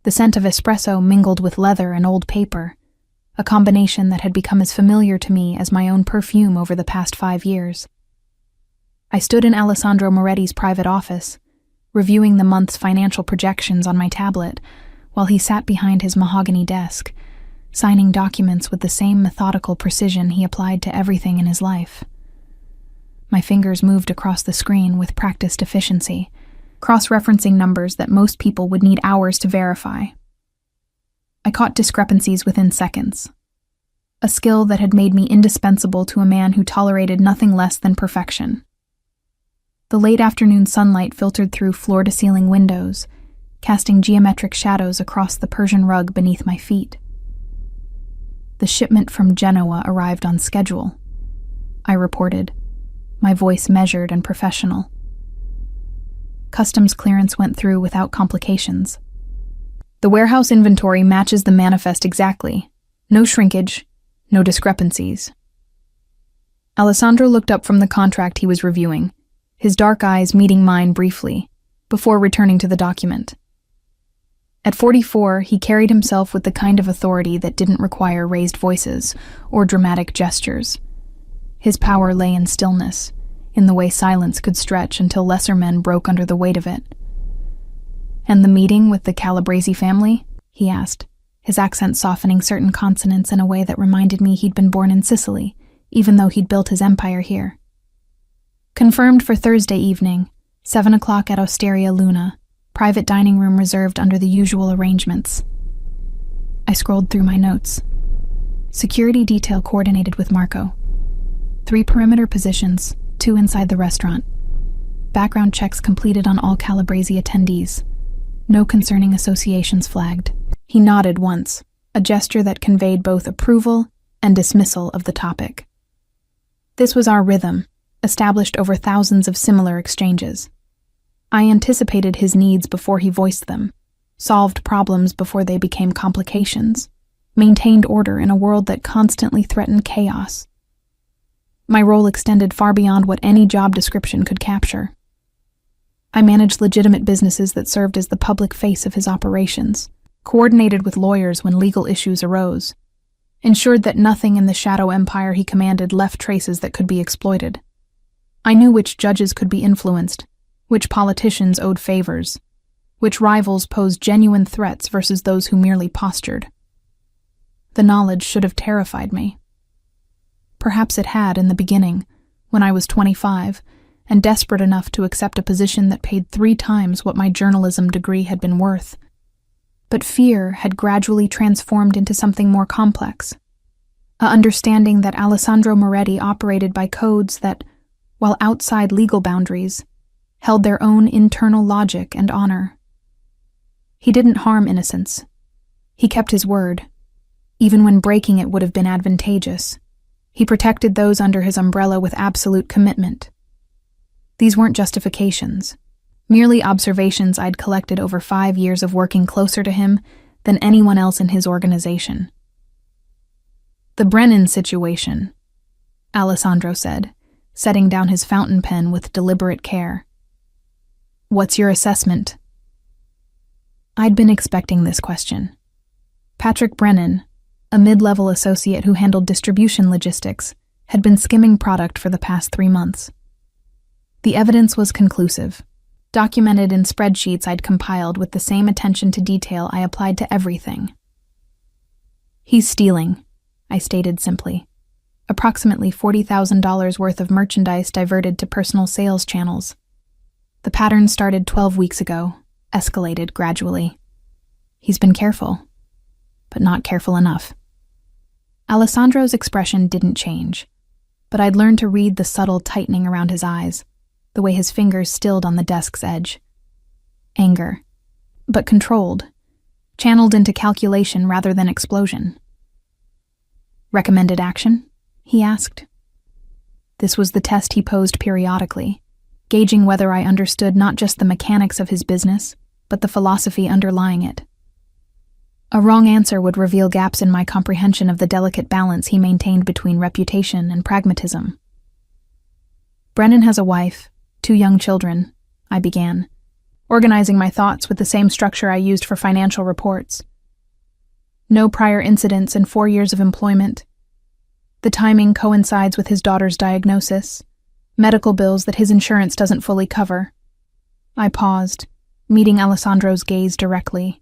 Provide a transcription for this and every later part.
the scent of espresso mingled with leather and old paper, a combination that had become as familiar to me as my own perfume over the past 5 years. I stood in Alessandro Moretti's private office, reviewing the month's financial projections on my tablet, while he sat behind his mahogany desk, signing documents with the same methodical precision he applied to everything in his life. My fingers moved across the screen with practiced efficiency, cross-referencing numbers that most people would need hours to verify. I caught discrepancies within seconds, a skill that had made me indispensable to a man who tolerated nothing less than perfection. The late afternoon sunlight filtered through floor-to-ceiling windows, casting geometric shadows across the Persian rug beneath my feet. The shipment from Genoa arrived on schedule, I reported, my voice measured and professional. Customs clearance went through without complications. The warehouse inventory matches the manifest exactly. No shrinkage, no discrepancies. Alessandro looked up from the contract he was reviewing, his dark eyes meeting mine briefly, before returning to the document. At 44, he carried himself with the kind of authority that didn't require raised voices or dramatic gestures. His power lay in stillness, in the way silence could stretch until lesser men broke under the weight of it. "And the meeting with the Calabrese family?" he asked, his accent softening certain consonants in a way that reminded me he'd been born in Sicily, even though he'd built his empire here. "Confirmed for Thursday evening, 7 o'clock at Osteria Luna, private dining room reserved under the usual arrangements." I scrolled through my notes. Security detail coordinated with Marco. 3 perimeter positions, 2 inside the restaurant. Background checks completed on all Calabrese attendees. No concerning associations flagged. He nodded once, a gesture that conveyed both approval and dismissal of the topic. This was our rhythm, established over thousands of similar exchanges. I anticipated his needs before he voiced them, solved problems before they became complications, maintained order in a world that constantly threatened chaos. My role extended far beyond what any job description could capture. I managed legitimate businesses that served as the public face of his operations, coordinated with lawyers when legal issues arose, ensured that nothing in the shadow empire he commanded left traces that could be exploited. I knew which judges could be influenced, which politicians owed favors, which rivals posed genuine threats versus those who merely postured. The knowledge should have terrified me. Perhaps it had in the beginning, when I was 25, and desperate enough to accept a position that paid 3 times what my journalism degree had been worth. But fear had gradually transformed into something more complex, a understanding that Alessandro Moretti operated by codes that, while outside legal boundaries, held their own internal logic and honor. He didn't harm innocents. He kept his word, even when breaking it would have been advantageous. He protected those under his umbrella with absolute commitment. These weren't justifications, merely observations I'd collected over 5 years of working closer to him than anyone else in his organization. "The Brennan situation," Alessandro said, setting down his fountain pen with deliberate care. "What's your assessment?" I'd been expecting this question. Patrick Brennan, a mid-level associate who handled distribution logistics, had been skimming product for the past 3 months. The evidence was conclusive, documented in spreadsheets I'd compiled with the same attention to detail I applied to everything. "He's stealing," I stated simply. Approximately $40,000 worth of merchandise diverted to personal sales channels. The pattern started 12 weeks ago, escalated gradually. He's been careful, but not careful enough. Alessandro's expression didn't change, but I'd learned to read the subtle tightening around his eyes, the way his fingers stilled on the desk's edge. Anger, but controlled, channeled into calculation rather than explosion. "Recommended action?" he asked. This was the test he posed periodically, gauging whether I understood not just the mechanics of his business, but the philosophy underlying it. A wrong answer would reveal gaps in my comprehension of the delicate balance he maintained between reputation and pragmatism. "Brennan has a wife, 2 young children," I began, organizing my thoughts with the same structure I used for financial reports. No prior incidents in 4 years of employment. The timing coincides with his daughter's diagnosis, medical bills that his insurance doesn't fully cover. I paused, meeting Alessandro's gaze directly.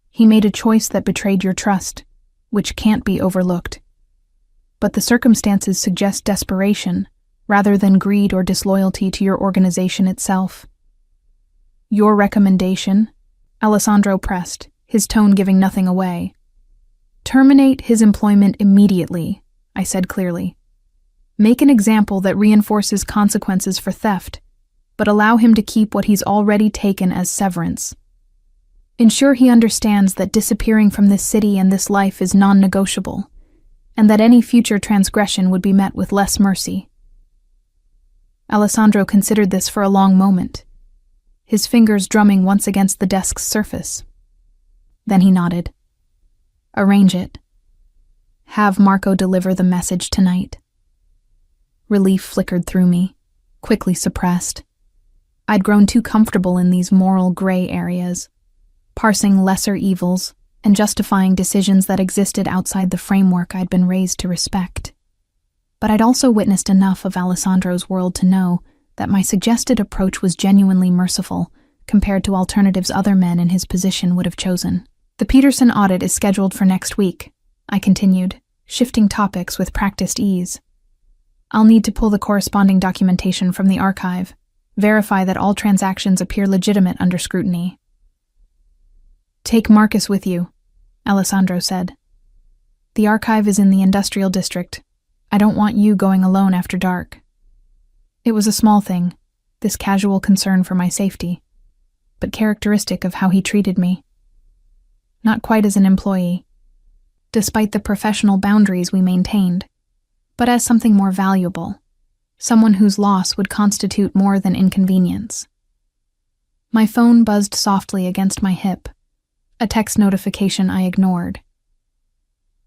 He made a choice that betrayed your trust, which can't be overlooked. But the circumstances suggest desperation, rather than greed or disloyalty to your organization itself. Your recommendation, Alessandro pressed, his tone giving nothing away. Terminate his employment immediately, I said clearly. Make an example that reinforces consequences for theft, but allow him to keep what he's already taken as severance. Ensure he understands that disappearing from this city and this life is non-negotiable, and that any future transgression would be met with less mercy. Alessandro considered this for a long moment, his fingers drumming once against the desk's surface. Then he nodded. Arrange it. Have Marco deliver the message tonight. Relief flickered through me, quickly suppressed. I'd grown too comfortable in these moral gray areas, parsing lesser evils and justifying decisions that existed outside the framework I'd been raised to respect. But I'd also witnessed enough of Alessandro's world to know that my suggested approach was genuinely merciful compared to alternatives other men in his position would have chosen. The Peterson audit is scheduled for next week, I continued, shifting topics with practiced ease. I'll need to pull the corresponding documentation from the archive, verify that all transactions appear legitimate under scrutiny. Take Marcus with you, Alessandro said. The archive is in the industrial district. I don't want you going alone after dark. It was a small thing, this casual concern for my safety, but characteristic of how he treated me. Not quite as an employee, despite the professional boundaries we maintained, but as something more valuable, someone whose loss would constitute more than inconvenience. My phone buzzed softly against my hip, a text notification I ignored.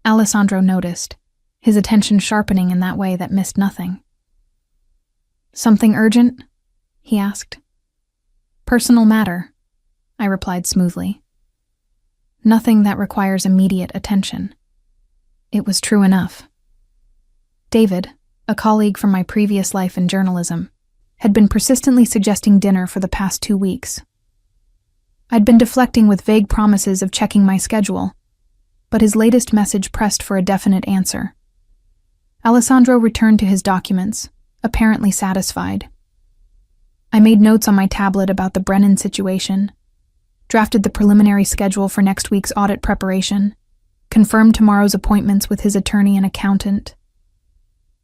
Alessandro noticed, his attention sharpening in that way that missed nothing. Something urgent? He asked. Personal matter, I replied smoothly. Nothing that requires immediate attention. It was true enough. David, a colleague from my previous life in journalism, had been persistently suggesting dinner for the past 2 weeks. I'd been deflecting with vague promises of checking my schedule, but his latest message pressed for a definite answer. Alessandro returned to his documents, apparently satisfied. I made notes on my tablet about the Brennan situation, drafted the preliminary schedule for next week's audit preparation, confirmed tomorrow's appointments with his attorney and accountant.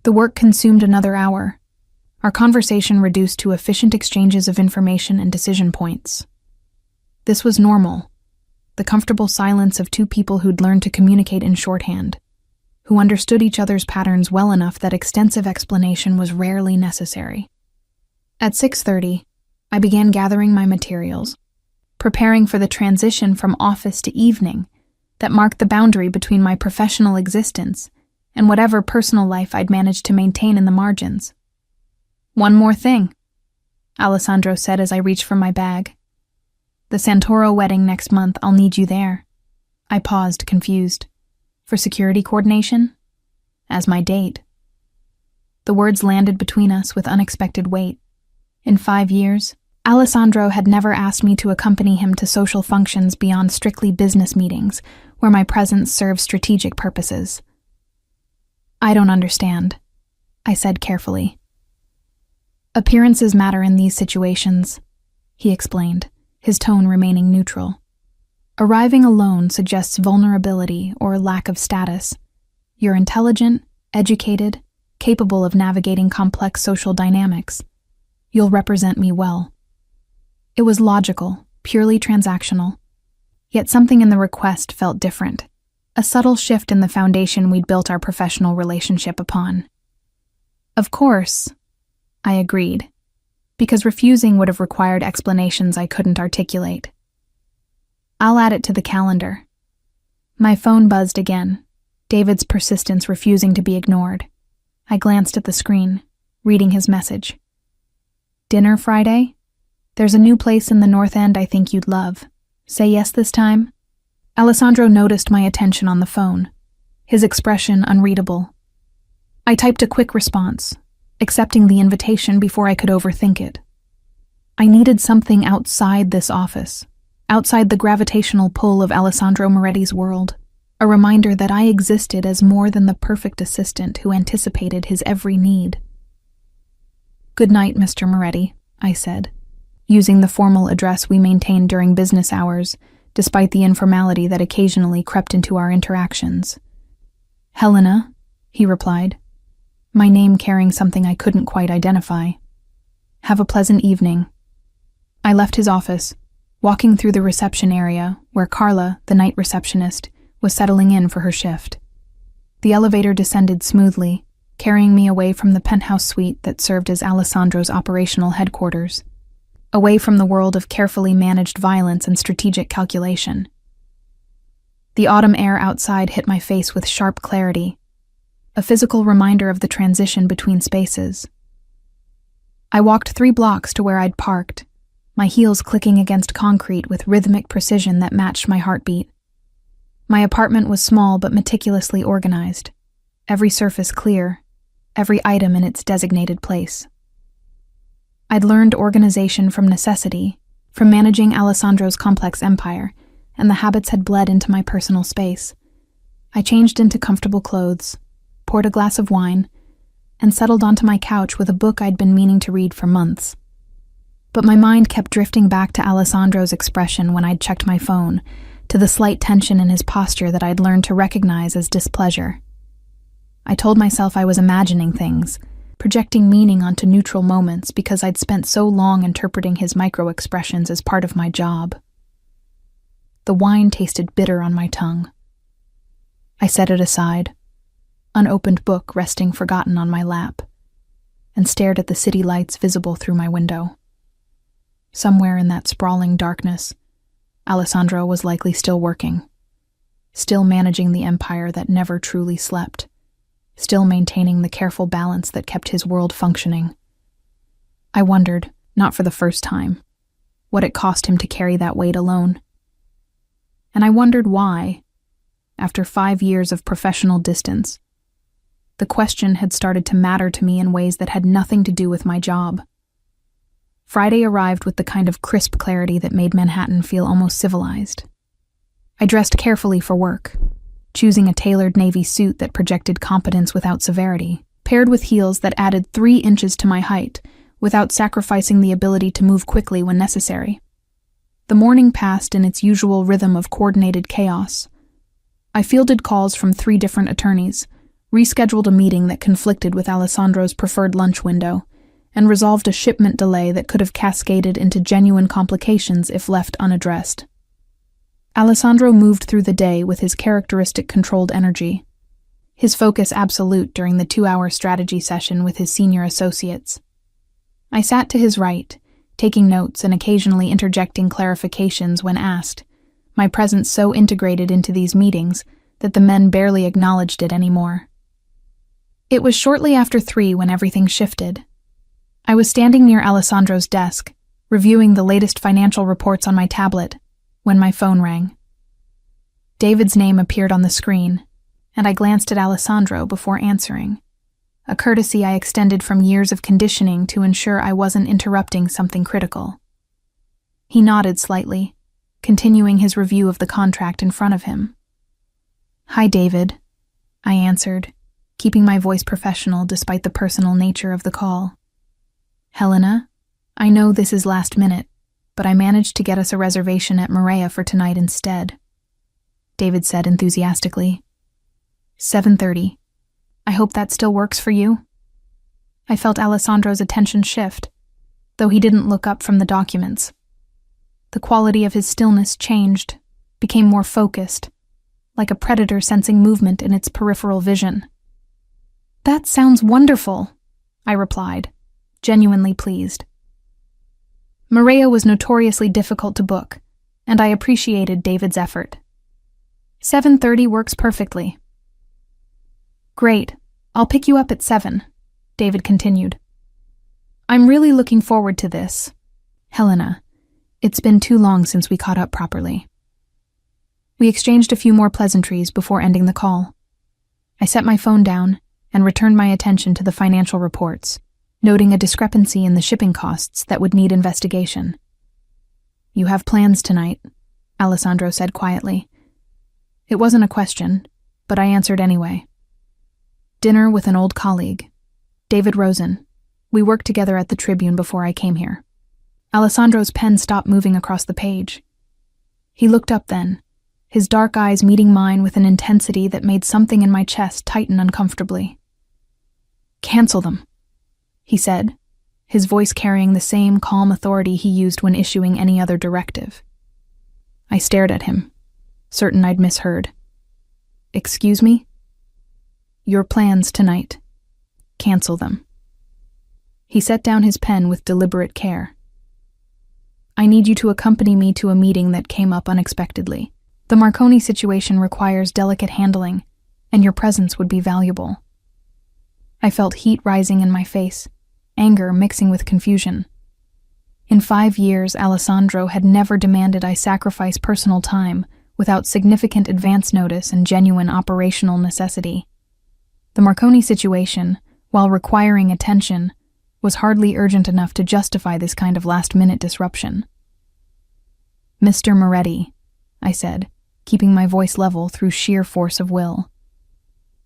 The work consumed another hour, our conversation reduced to efficient exchanges of information and decision points. This was normal, the comfortable silence of two people who'd learned to communicate in shorthand, who understood each other's patterns well enough that extensive explanation was rarely necessary. At 6:30, I began gathering my materials, preparing for the transition from office to evening that marked the boundary between my professional existence and whatever personal life I'd managed to maintain in the margins. One more thing, Alessandro said as I reached for my bag. The Santoro wedding next month, I'll need you there. I paused, confused. For security coordination? As my date. The words landed between us with unexpected weight. In 5 years, Alessandro had never asked me to accompany him to social functions beyond strictly business meetings, where my presence served strategic purposes. I don't understand, I said carefully. Appearances matter in these situations, he explained, his tone remaining neutral. Arriving alone suggests vulnerability or lack of status. You're intelligent, educated, capable of navigating complex social dynamics. You'll represent me well. It was logical, purely transactional. Yet something in the request felt different, a subtle shift in the foundation we'd built our professional relationship upon. Of course, I agreed, because refusing would have required explanations I couldn't articulate. I'll add it to the calendar. My phone buzzed again, David's persistence refusing to be ignored. I glanced at the screen, reading his message. Dinner Friday? There's a new place in the North End I think you'd love. Say yes this time? Alessandro noticed my attention on the phone, his expression unreadable. I typed a quick response, accepting the invitation before I could overthink it. I needed something outside this office, outside the gravitational pull of Alessandro Moretti's world, a reminder that I existed as more than the perfect assistant who anticipated his every need. "Good night, Mr. Moretti," I said, using the formal address we maintained during business hours, despite the informality that occasionally crept into our interactions. "Helena," he replied, my name carrying something I couldn't quite identify. "Have a pleasant evening." I left his office, walking through the reception area where Carla, the night receptionist, was settling in for her shift. The elevator descended smoothly, carrying me away from the penthouse suite that served as Alessandro's operational headquarters, away from the world of carefully managed violence and strategic calculation. The autumn air outside hit my face with sharp clarity, a physical reminder of the transition between spaces. I walked 3 blocks to where I'd parked, my heels clicking against concrete with rhythmic precision that matched my heartbeat. My apartment was small but meticulously organized, every surface clear, every item in its designated place. I'd learned organization from necessity, from managing Alessandro's complex empire, and the habits had bled into my personal space. I changed into comfortable clothes, poured a glass of wine, and settled onto my couch with a book I'd been meaning to read for months. But my mind kept drifting back to Alessandro's expression when I'd checked my phone, to the slight tension in his posture that I'd learned to recognize as displeasure. I told myself I was imagining things, projecting meaning onto neutral moments because I'd spent so long interpreting his micro-expressions as part of my job. The wine tasted bitter on my tongue. I set it aside, unopened book resting forgotten on my lap, and stared at the city lights visible through my window. Somewhere in that sprawling darkness, Alessandro was likely still working, still managing the empire that never truly slept, still maintaining the careful balance that kept his world functioning. I wondered, not for the first time, what it cost him to carry that weight alone. And I wondered why, after 5 years of professional distance, the question had started to matter to me in ways that had nothing to do with my job. Friday arrived with the kind of crisp clarity that made Manhattan feel almost civilized. I dressed carefully for work, choosing a tailored navy suit that projected competence without severity, paired with heels that added 3 inches to my height, without sacrificing the ability to move quickly when necessary. The morning passed in its usual rhythm of coordinated chaos. I fielded calls from 3 different attorneys, rescheduled a meeting that conflicted with Alessandro's preferred lunch window, and resolved a shipment delay that could have cascaded into genuine complications if left unaddressed. Alessandro moved through the day with his characteristic controlled energy, his focus absolute during the 2-hour strategy session with his senior associates. I sat to his right, taking notes and occasionally interjecting clarifications when asked, my presence so integrated into these meetings that the men barely acknowledged it anymore. It was shortly after 3 when everything shifted. I was standing near Alessandro's desk, reviewing the latest financial reports on my tablet, when my phone rang. David's name appeared on the screen, and I glanced at Alessandro before answering, a courtesy I extended from years of conditioning to ensure I wasn't interrupting something critical. He nodded slightly, continuing his review of the contract in front of him. "Hi, David," I answered, keeping my voice professional despite the personal nature of the call. "Helena, I know this is last minute, but I managed to get us a reservation at Maria for tonight instead," David said enthusiastically. 7:30. I hope that still works for you? I felt Alessandro's attention shift, though he didn't look up from the documents. The quality of his stillness changed, became more focused, like a predator sensing movement in its peripheral vision. "That sounds wonderful," I replied, genuinely pleased. Maria was notoriously difficult to book, and I appreciated David's effort. 7:30 works perfectly. "Great, I'll pick you up at 7, David continued. "I'm really looking forward to this. Helena, it's been too long since we caught up properly. We exchanged a few more pleasantries before ending the call. I set my phone down and returned my attention to the financial reports, noting a discrepancy in the shipping costs that would need investigation. "You have plans tonight," Alessandro said quietly. It wasn't a question, but I answered anyway. "Dinner with an old colleague, David Rosen. We worked together at the Tribune before I came here." Alessandro's pen stopped moving across the page. He looked up then, his dark eyes meeting mine with an intensity that made something in my chest tighten uncomfortably. "Cancel them," he said, his voice carrying the same calm authority he used when issuing any other directive. I stared at him, certain I'd misheard. "Excuse me?" "Your plans tonight. Cancel them." He set down his pen with deliberate care. "I need you to accompany me to a meeting that came up unexpectedly. The Marconi situation requires delicate handling, and your presence would be valuable." I felt heat rising in my face, anger mixing with confusion. In 5 years, Alessandro had never demanded I sacrifice personal time without significant advance notice and genuine operational necessity. The Marconi situation, while requiring attention, was hardly urgent enough to justify this kind of last-minute disruption. "Mr. Moretti," I said, keeping my voice level through sheer force of will.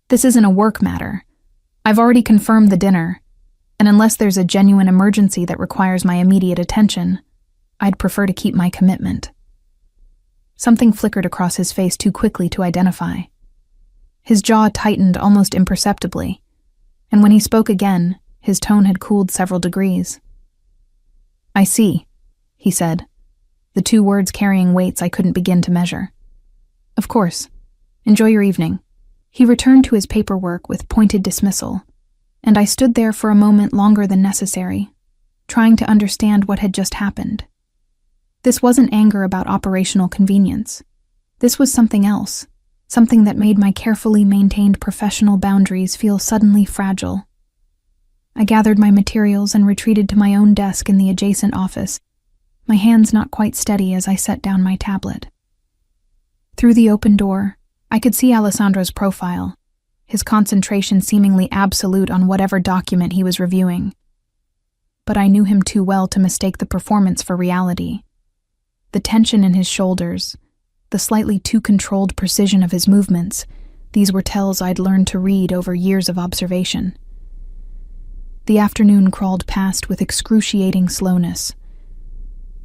"This isn't a work matter. I've already confirmed the dinner, and unless there's a genuine emergency that requires my immediate attention, I'd prefer to keep my commitment." Something flickered across his face too quickly to identify. His jaw tightened almost imperceptibly, and when he spoke again, his tone had cooled several degrees. "I see," he said, the 2 words carrying weights I couldn't begin to measure. "Of course. Enjoy your evening." He returned to his paperwork with pointed dismissal, and I stood there for a moment longer than necessary, trying to understand what had just happened. This wasn't anger about operational convenience. This was something else, something that made my carefully maintained professional boundaries feel suddenly fragile. I gathered my materials and retreated to my own desk in the adjacent office, my hands not quite steady as I set down my tablet. Through the open door, I could see Alessandro's profile, his concentration seemingly absolute on whatever document he was reviewing. But I knew him too well to mistake the performance for reality. The tension in his shoulders, the slightly too controlled precision of his movements, these were tells I'd learned to read over years of observation. The afternoon crawled past with excruciating slowness.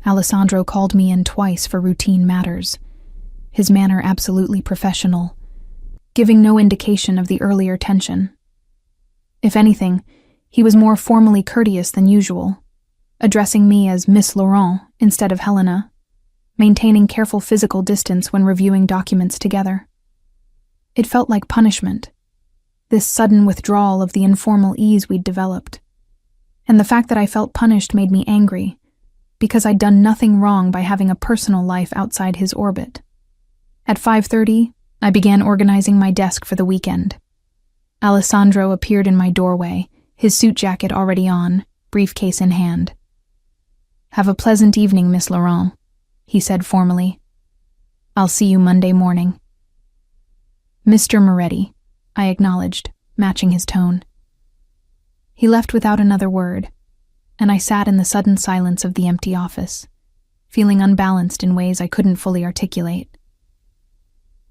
Alessandro called me in twice for routine matters, his manner absolutely professional, giving no indication of the earlier tension. If anything, he was more formally courteous than usual, addressing me as Miss Laurent instead of Helena, maintaining careful physical distance when reviewing documents together. It felt like punishment, this sudden withdrawal of the informal ease we'd developed. And the fact that I felt punished made me angry, because I'd done nothing wrong by having a personal life outside his orbit. At 5:30, I began organizing my desk for the weekend. Alessandro appeared in my doorway, his suit jacket already on, briefcase in hand. "Have a pleasant evening, Miss Laurent," he said formally. "I'll see you Monday morning." "Mr. Moretti," I acknowledged, matching his tone. He left without another word, and I sat in the sudden silence of the empty office, feeling unbalanced in ways I couldn't fully articulate.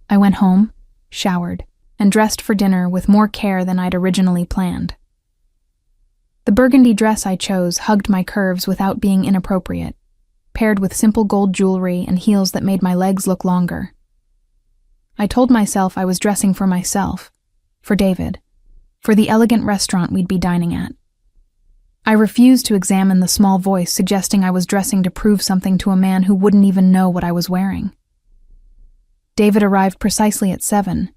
I went home, showered, and dressed for dinner with more care than I'd originally planned. The burgundy dress I chose hugged my curves without being inappropriate, paired with simple gold jewelry and heels that made my legs look longer. I told myself I was dressing for myself, for David, for the elegant restaurant we'd be dining at. I refused to examine the small voice suggesting I was dressing to prove something to a man who wouldn't even know what I was wearing. David arrived precisely at 7,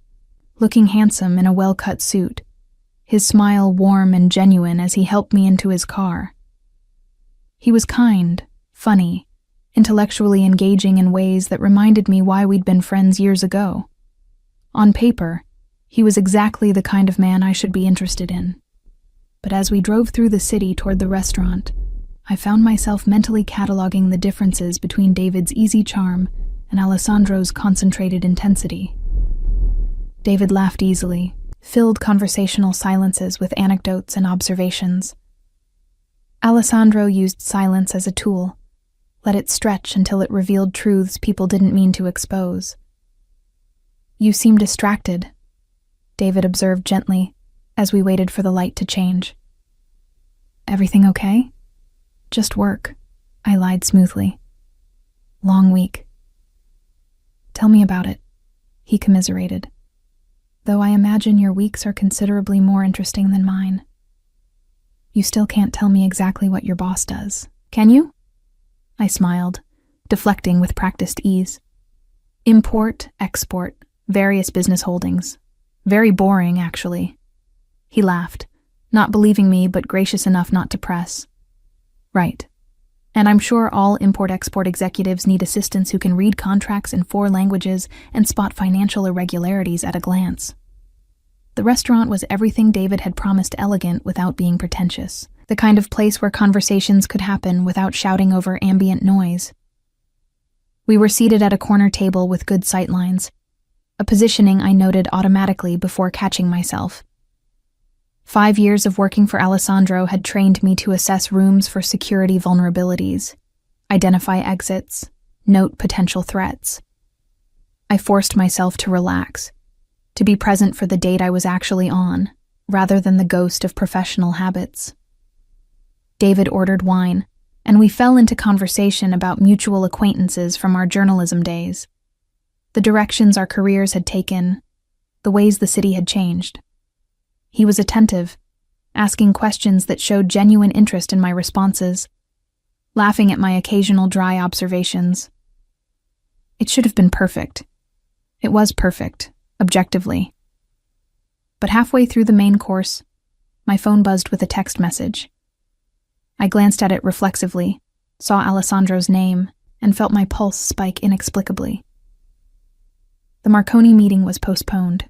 looking handsome in a well-cut suit, his smile warm and genuine as he helped me into his car. He was kind, funny, intellectually engaging in ways that reminded me why we'd been friends years ago. On paper, he was exactly the kind of man I should be interested in. But as we drove through the city toward the restaurant, I found myself mentally cataloging the differences between David's easy charm and Alessandro's concentrated intensity. David laughed easily, filled conversational silences with anecdotes and observations. Alessandro used silence as a tool, let it stretch until it revealed truths people didn't mean to expose. "You seem distracted," David observed gently as we waited for the light to change. "Everything okay?" "Just work," I lied smoothly. "Long week." "Tell me about it," he commiserated. "Though I imagine your weeks are considerably more interesting than mine. You still can't tell me exactly what your boss does, can you?" I smiled, deflecting with practiced ease. "Import, export, various business holdings. Very boring, actually." He laughed, not believing me but gracious enough not to press. "Right. And I'm sure all import-export executives need assistants who can read contracts in 4 languages and spot financial irregularities at a glance." The restaurant was everything David had promised elegant without being pretentious, the kind of place where conversations could happen without shouting over ambient noise. We were seated at a corner table with good sightlines, a positioning I noted automatically before catching myself. 5 years of working for Alessandro had trained me to assess rooms for security vulnerabilities, identify exits, note potential threats. I forced myself to relax, to be present for the date I was actually on, rather than the ghost of professional habits. David ordered wine, and we fell into conversation about mutual acquaintances from our journalism days, the directions our careers had taken, the ways the city had changed. He was attentive, asking questions that showed genuine interest in my responses, laughing at my occasional dry observations. It should have been perfect. It was perfect, objectively. But halfway through the main course, my phone buzzed with a text message. I glanced at it reflexively, saw Alessandro's name, and felt my pulse spike inexplicably. The Marconi meeting was postponed.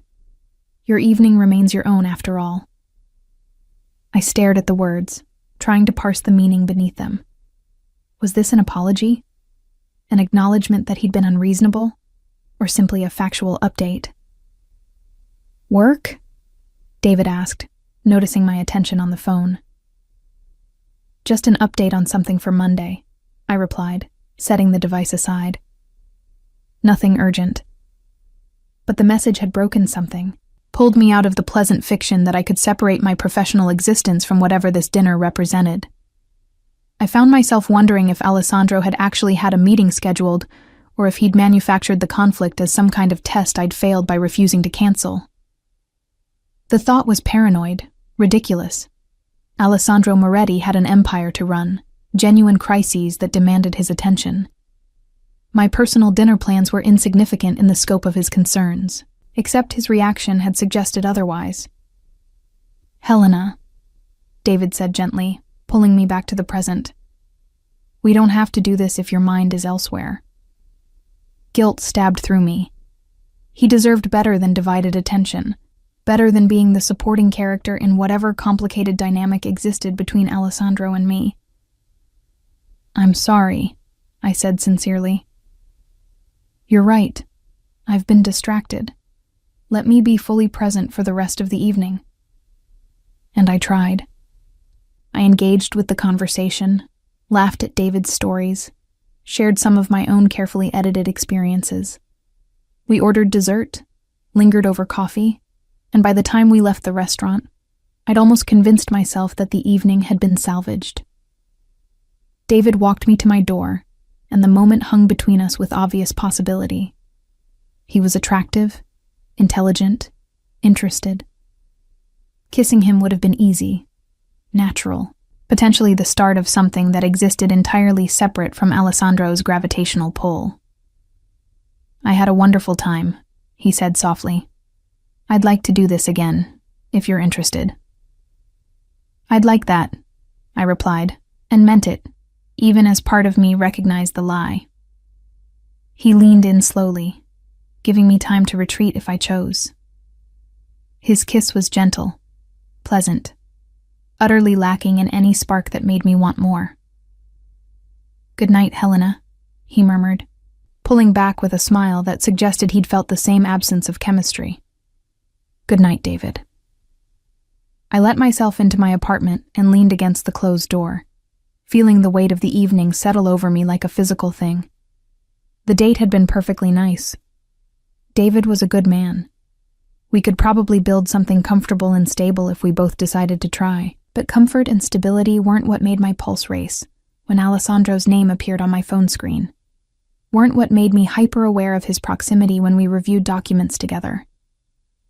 Your evening remains your own, after all. I stared at the words, trying to parse the meaning beneath them. Was this an apology? An acknowledgement that he'd been unreasonable? Or simply a factual update? "Work?" David asked, noticing my attention on the phone. "Just an update on something for Monday," I replied, setting the device aside. Nothing urgent. But the message had broken something, pulled me out of the pleasant fiction that I could separate my professional existence from whatever this dinner represented. I found myself wondering if Alessandro had actually had a meeting scheduled, or if he'd manufactured the conflict as some kind of test I'd failed by refusing to cancel. The thought was paranoid, ridiculous. Alessandro Moretti had an empire to run, genuine crises that demanded his attention. My personal dinner plans were insignificant in the scope of his concerns, except his reaction had suggested otherwise. "Helena," David said gently, pulling me back to the present. "We don't have to do this if your mind is elsewhere." Guilt stabbed through me. He deserved better than divided attention, better than being the supporting character in whatever complicated dynamic existed between Alessandro and me. "I'm sorry," I said sincerely. "You're right. I've been distracted. Let me be fully present for the rest of the evening." And I tried. I engaged with the conversation, laughed at David's stories, shared some of my own carefully edited experiences. We ordered dessert, lingered over coffee, and by the time we left the restaurant, I'd almost convinced myself that the evening had been salvaged. David walked me to my door, and the moment hung between us with obvious possibility. He was attractive, intelligent, interested. Kissing him would have been easy, natural, potentially the start of something that existed entirely separate from Alessandro's gravitational pull. "I had a wonderful time," he said softly. "I'd like to do this again, if you're interested." "I'd like that," I replied, and meant it, even as part of me recognized the lie. He leaned in slowly, giving me time to retreat if I chose. His kiss was gentle, pleasant, utterly lacking in any spark that made me want more. "Good night, Helena," he murmured, pulling back with a smile that suggested he'd felt the same absence of chemistry. "Good night, David." I let myself into my apartment and leaned against the closed door, feeling the weight of the evening settle over me like a physical thing. The date had been perfectly nice. David was a good man. We could probably build something comfortable and stable if we both decided to try, but comfort and stability weren't what made my pulse race when Alessandro's name appeared on my phone screen, weren't what made me hyper-aware of his proximity when we reviewed documents together,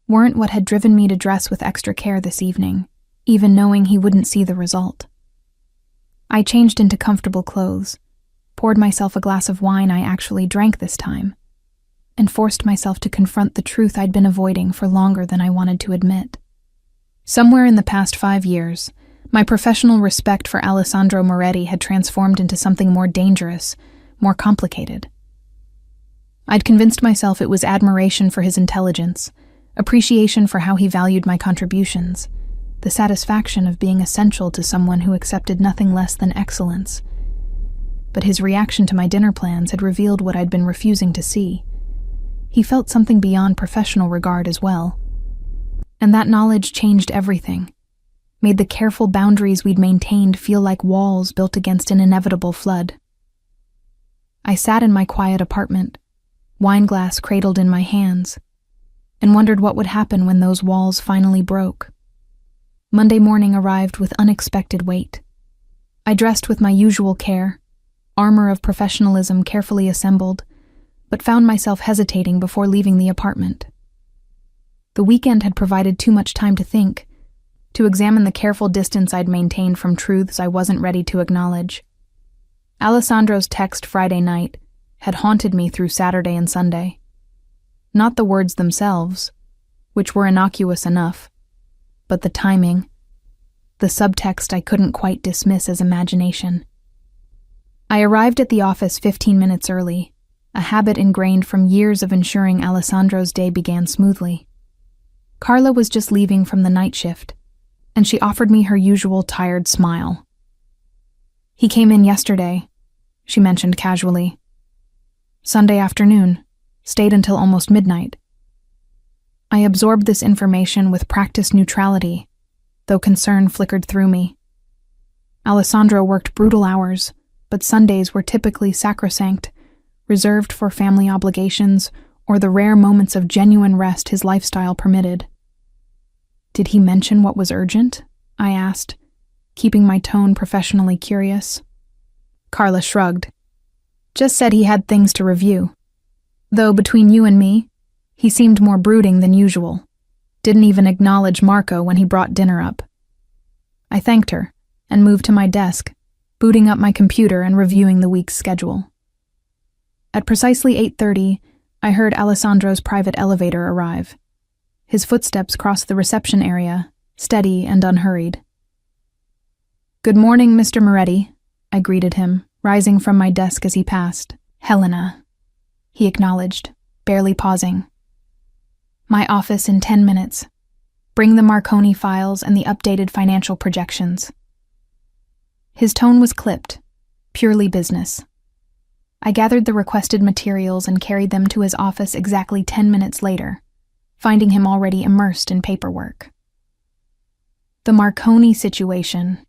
weren't what had driven me to dress with extra care this evening, even knowing he wouldn't see the result. I changed into comfortable clothes, poured myself a glass of wine I actually drank this time, and forced myself to confront the truth I'd been avoiding for longer than I wanted to admit. Somewhere in the past 5 years, my professional respect for Alessandro Moretti had transformed into something more dangerous, more complicated. I'd convinced myself it was admiration for his intelligence, appreciation for how he valued my contributions, the satisfaction of being essential to someone who accepted nothing less than excellence. But his reaction to my dinner plans had revealed what I'd been refusing to see. He felt something beyond professional regard as well. And that knowledge changed everything, made the careful boundaries we'd maintained feel like walls built against an inevitable flood. I sat in my quiet apartment, wine glass cradled in my hands, and wondered what would happen when those walls finally broke. Monday morning arrived with unexpected weight. I dressed with my usual care, armor of professionalism carefully assembled, but found myself hesitating before leaving the apartment. The weekend had provided too much time to think, to examine the careful distance I'd maintained from truths I wasn't ready to acknowledge. Alessandro's text Friday night had haunted me through Saturday and Sunday. Not the words themselves, which were innocuous enough, but the timing, the subtext I couldn't quite dismiss as imagination. I arrived at the office 15 minutes early, a habit ingrained from years of ensuring Alessandro's day began smoothly. Carla was just leaving from the night shift, and she offered me her usual tired smile. "He came in yesterday," she mentioned casually. "Sunday afternoon, stayed until almost midnight." I absorbed this information with practiced neutrality, though concern flickered through me. Alessandro worked brutal hours, but Sundays were typically sacrosanct, reserved for family obligations or the rare moments of genuine rest his lifestyle permitted. "Did he mention what was urgent?" I asked, keeping my tone professionally curious. Carla shrugged. "Just said he had things to review. Though between you and me, he seemed more brooding than usual. Didn't even acknowledge Marco when he brought dinner up." I thanked her and moved to my desk, booting up my computer and reviewing the week's schedule. At precisely 8:30, I heard Alessandro's private elevator arrive. His footsteps crossed the reception area, steady and unhurried. "Good morning, Mr. Moretti," I greeted him, rising from my desk as he passed. "Helena," he acknowledged, barely pausing. "My office in 10 minutes. Bring the Marconi files and the updated financial projections." His tone was clipped, purely business. I gathered the requested materials and carried them to his office exactly 10 minutes later, finding him already immersed in paperwork. "The Marconi situation,"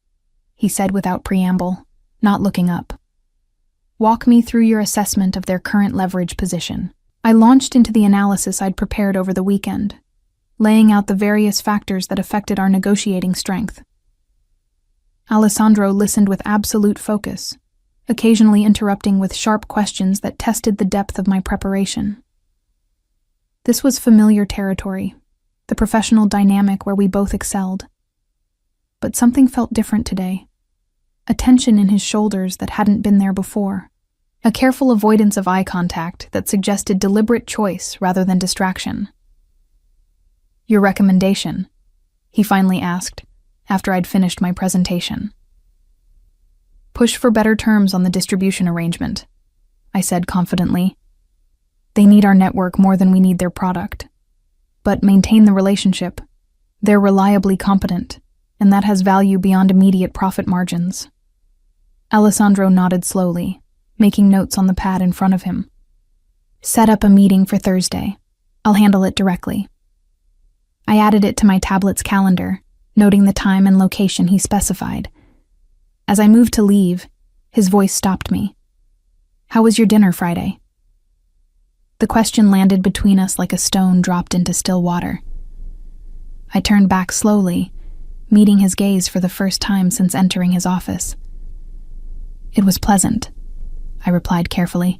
he said without preamble, not looking up. "Walk me through your assessment of their current leverage position." I launched into the analysis I'd prepared over the weekend, laying out the various factors that affected our negotiating strength. Alessandro listened with absolute focus, occasionally interrupting with sharp questions that tested the depth of my preparation. This was familiar territory, the professional dynamic where we both excelled. But something felt different today, a tension in his shoulders that hadn't been there before, a careful avoidance of eye contact that suggested deliberate choice rather than distraction. "Your recommendation?" he finally asked, after I'd finished my presentation. "Push for better terms on the distribution arrangement," I said confidently. "They need our network more than we need their product. But maintain the relationship. They're reliably competent, and that has value beyond immediate profit margins." Alessandro nodded slowly, making notes on the pad in front of him. Set up a meeting for Thursday. I'll handle it directly. I added it to my tablet's calendar, noting the time and location he specified. As I moved to leave, his voice stopped me. How was your dinner Friday? The question landed between us like a stone dropped into still water. I turned back slowly, meeting his gaze for the first time since entering his office. It was pleasant, I replied carefully.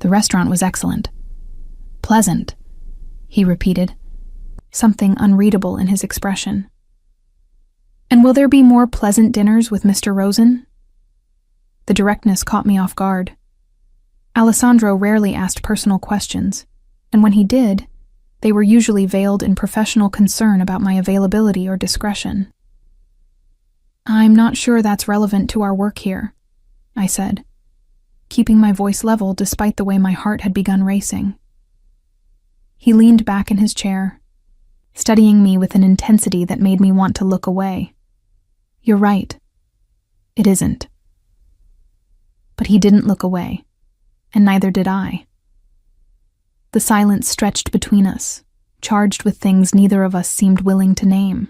The restaurant was excellent. Pleasant, he repeated, something unreadable in his expression. And will there be more pleasant dinners with Mr. Rosen? The directness caught me off guard. Alessandro rarely asked personal questions, and when he did, they were usually veiled in professional concern about my availability or discretion. I'm not sure that's relevant to our work here, I said, keeping my voice level despite the way my heart had begun racing. He leaned back in his chair, studying me with an intensity that made me want to look away. You're right. It isn't. But he didn't look away, and neither did I. The silence stretched between us, charged with things neither of us seemed willing to name.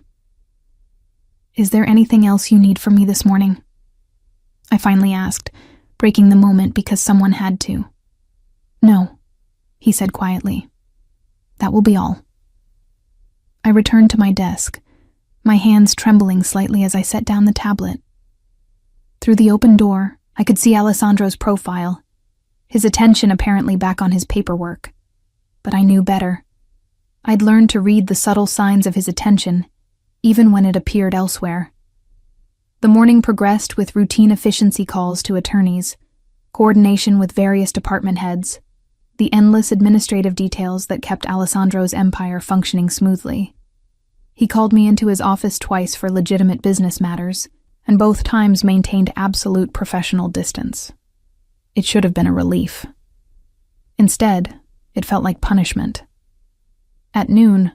Is there anything else you need from me this morning? I finally asked, breaking the moment because someone had to. No, he said quietly. That will be all. I returned to my desk, my hands trembling slightly as I set down the tablet. Through the open door, I could see Alessandro's profile, his attention apparently back on his paperwork. But I knew better. I'd learned to read the subtle signs of his attention, even when it appeared elsewhere. The morning progressed with routine efficiency calls to attorneys, coordination with various department heads, the endless administrative details that kept Alessandro's empire functioning smoothly. He called me into his office twice for legitimate business matters, and both times maintained absolute professional distance. It should have been a relief. Instead, it felt like punishment. At noon,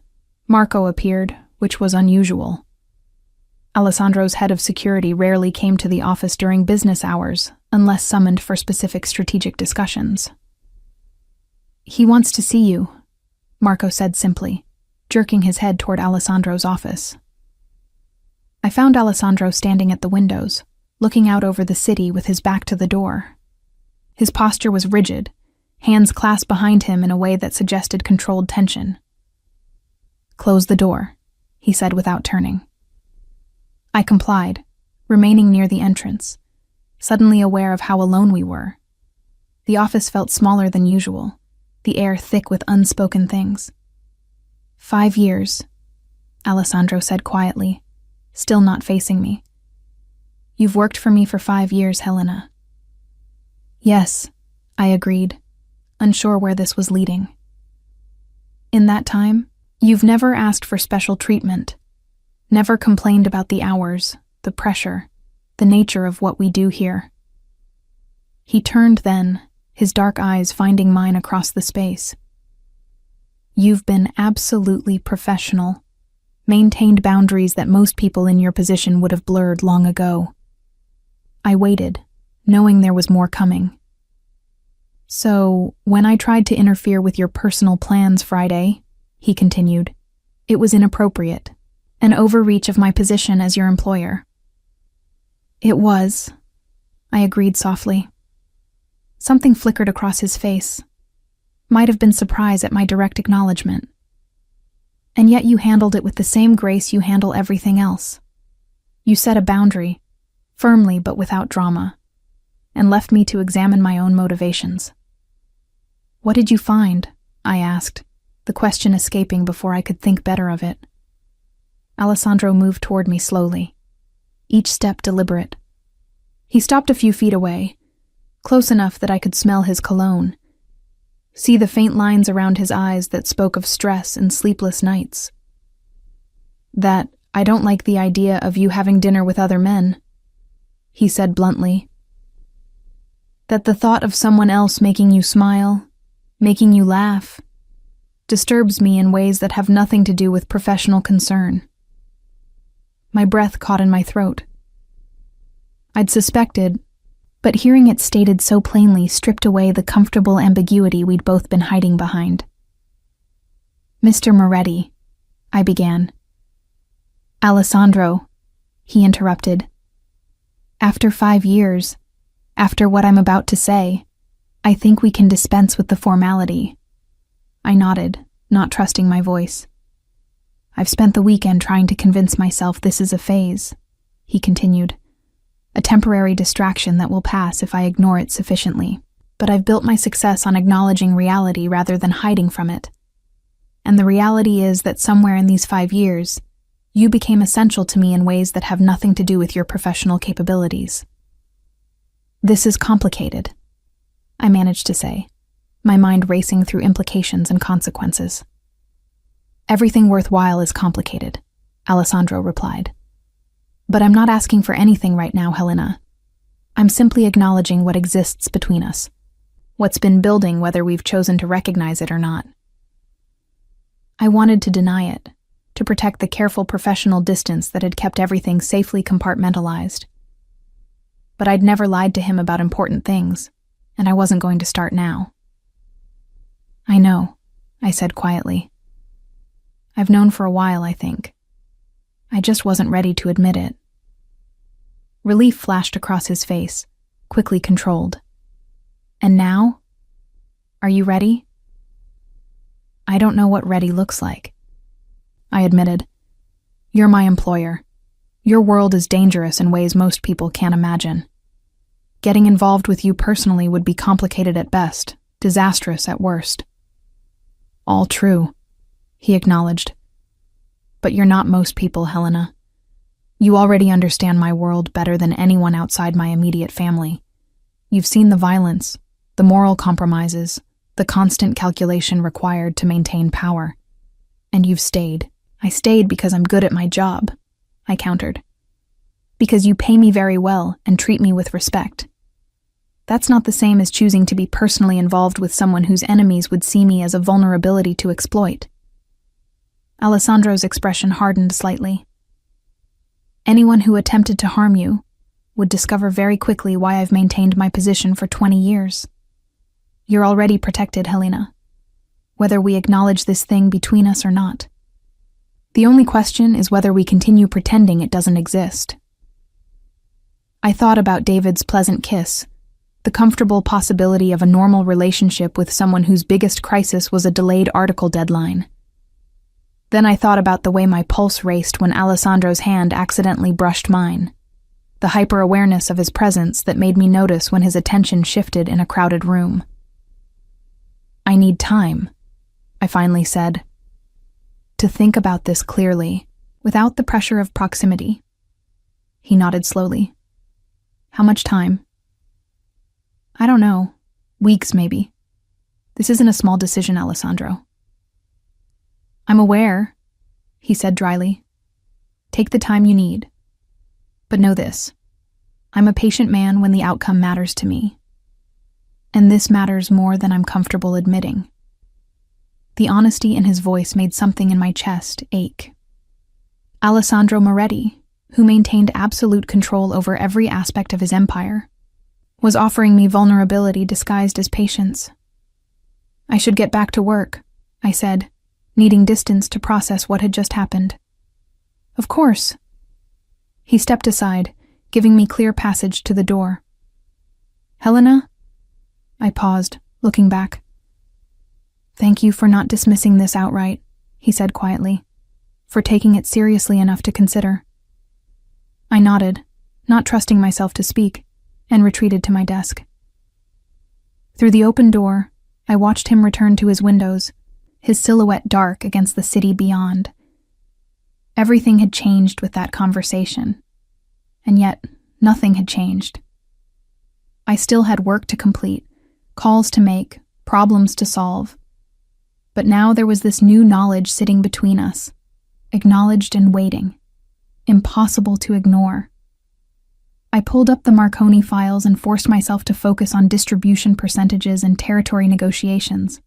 Marco appeared, which was unusual. Alessandro's head of security rarely came to the office during business hours, unless summoned for specific strategic discussions. He wants to see you, Marco said simply, jerking his head toward Alessandro's office. I found Alessandro standing at the windows, looking out over the city with his back to the door. His posture was rigid, hands clasped behind him in a way that suggested controlled tension. Close the door, he said without turning. I complied, remaining near the entrance, suddenly aware of how alone we were. The office felt smaller than usual, the air thick with unspoken things. 5 years, Alessandro said quietly, still not facing me. You've worked for me for 5 years, Helena. Yes, I agreed, unsure where this was leading. In that time, you've never asked for special treatment, never complained about the hours, the pressure, the nature of what we do here. He turned then, his dark eyes finding mine across the space. You've been absolutely professional, maintained boundaries that most people in your position would have blurred long ago. I waited, knowing there was more coming. So, when I tried to interfere with your personal plans Friday, he continued, it was inappropriate, an overreach of my position as your employer. It was, I agreed softly. Something flickered across his face. Might have been surprise at my direct acknowledgement. And yet you handled it with the same grace you handle everything else. You set a boundary, firmly but without drama, and left me to examine my own motivations. What did you find? I asked, the question escaping before I could think better of it. Alessandro moved toward me slowly, each step deliberate. He stopped a few feet away, close enough that I could smell his cologne, see the faint lines around his eyes that spoke of stress and sleepless nights. That I don't like the idea of you having dinner with other men, he said bluntly. That the thought of someone else making you smile, making you laugh, disturbs me in ways that have nothing to do with professional concern. My breath caught in my throat. I'd suspected, But hearing it stated so plainly stripped away the comfortable ambiguity we'd both been hiding behind. "Mr. Moretti," I began. "Alessandro," he interrupted. "After 5 years, after what I'm about to say, I think we can dispense with the formality." I nodded, not trusting my voice. "I've spent the weekend trying to convince myself this is a phase," he continued. "A temporary distraction that will pass if I ignore it sufficiently. But I've built my success on acknowledging reality rather than hiding from it. And the reality is that somewhere in these 5 years, you became essential to me in ways that have nothing to do with your professional capabilities." "This is complicated," I managed to say, my mind racing through implications and consequences. "Everything worthwhile is complicated," Alessandro replied. "But I'm not asking for anything right now, Helena. I'm simply acknowledging what exists between us, what's been building whether we've chosen to recognize it or not." I wanted to deny it, to protect the careful professional distance that had kept everything safely compartmentalized. But I'd never lied to him about important things, and I wasn't going to start now. "I know," I said quietly. "I've known for a while, I think. I just wasn't ready to admit it." Relief flashed across his face, quickly controlled. "And now? Are you ready?" "I don't know what ready looks like," I admitted. "You're my employer. Your world is dangerous in ways most people can't imagine. Getting involved with you personally would be complicated at best, disastrous at worst." "All true," he acknowledged. "But you're not most people, Helena. You already understand my world better than anyone outside my immediate family. You've seen the violence, the moral compromises, the constant calculation required to maintain power. And you've stayed. I stayed because I'm good at my job," I countered. "Because you pay me very well and treat me with respect. That's not the same as choosing to be personally involved with someone whose enemies would see me as a vulnerability to exploit." Alessandro's expression hardened slightly. "Anyone who attempted to harm you would discover very quickly why I've maintained my position for 20 years. You're already protected, Helena, whether we acknowledge this thing between us or not. The only question is whether we continue pretending it doesn't exist." I thought about David's pleasant kiss, the comfortable possibility of a normal relationship with someone whose biggest crisis was a delayed article deadline. Then I thought about the way my pulse raced when Alessandro's hand accidentally brushed mine, the hyper-awareness of his presence that made me notice when his attention shifted in a crowded room. "I need time," I finally said, "to think about this clearly, without the pressure of proximity." He nodded slowly. "How much time?" "I don't know. Weeks, maybe. This isn't a small decision, Alessandro." "I'm aware," he said dryly. "Take the time you need. But know this. I'm a patient man when the outcome matters to me. And this matters more than I'm comfortable admitting." The honesty in his voice made something in my chest ache. Alessandro Moretti, who maintained absolute control over every aspect of his empire, was offering me vulnerability disguised as patience. "I should get back to work," I said, needing distance to process what had just happened. "Of course." He stepped aside, giving me clear passage to the door. "Helena?" I paused, looking back. "Thank you for not dismissing this outright," he said quietly, "for taking it seriously enough to consider." I nodded, not trusting myself to speak, and retreated to my desk. Through the open door, I watched him return to his windows, his silhouette dark against the city beyond. Everything had changed with that conversation, and yet nothing had changed. I still had work to complete, calls to make, problems to solve. But now there was this new knowledge sitting between us, acknowledged and waiting, impossible to ignore. I pulled up the Marconi files and forced myself to focus on distribution percentages and territory negotiations.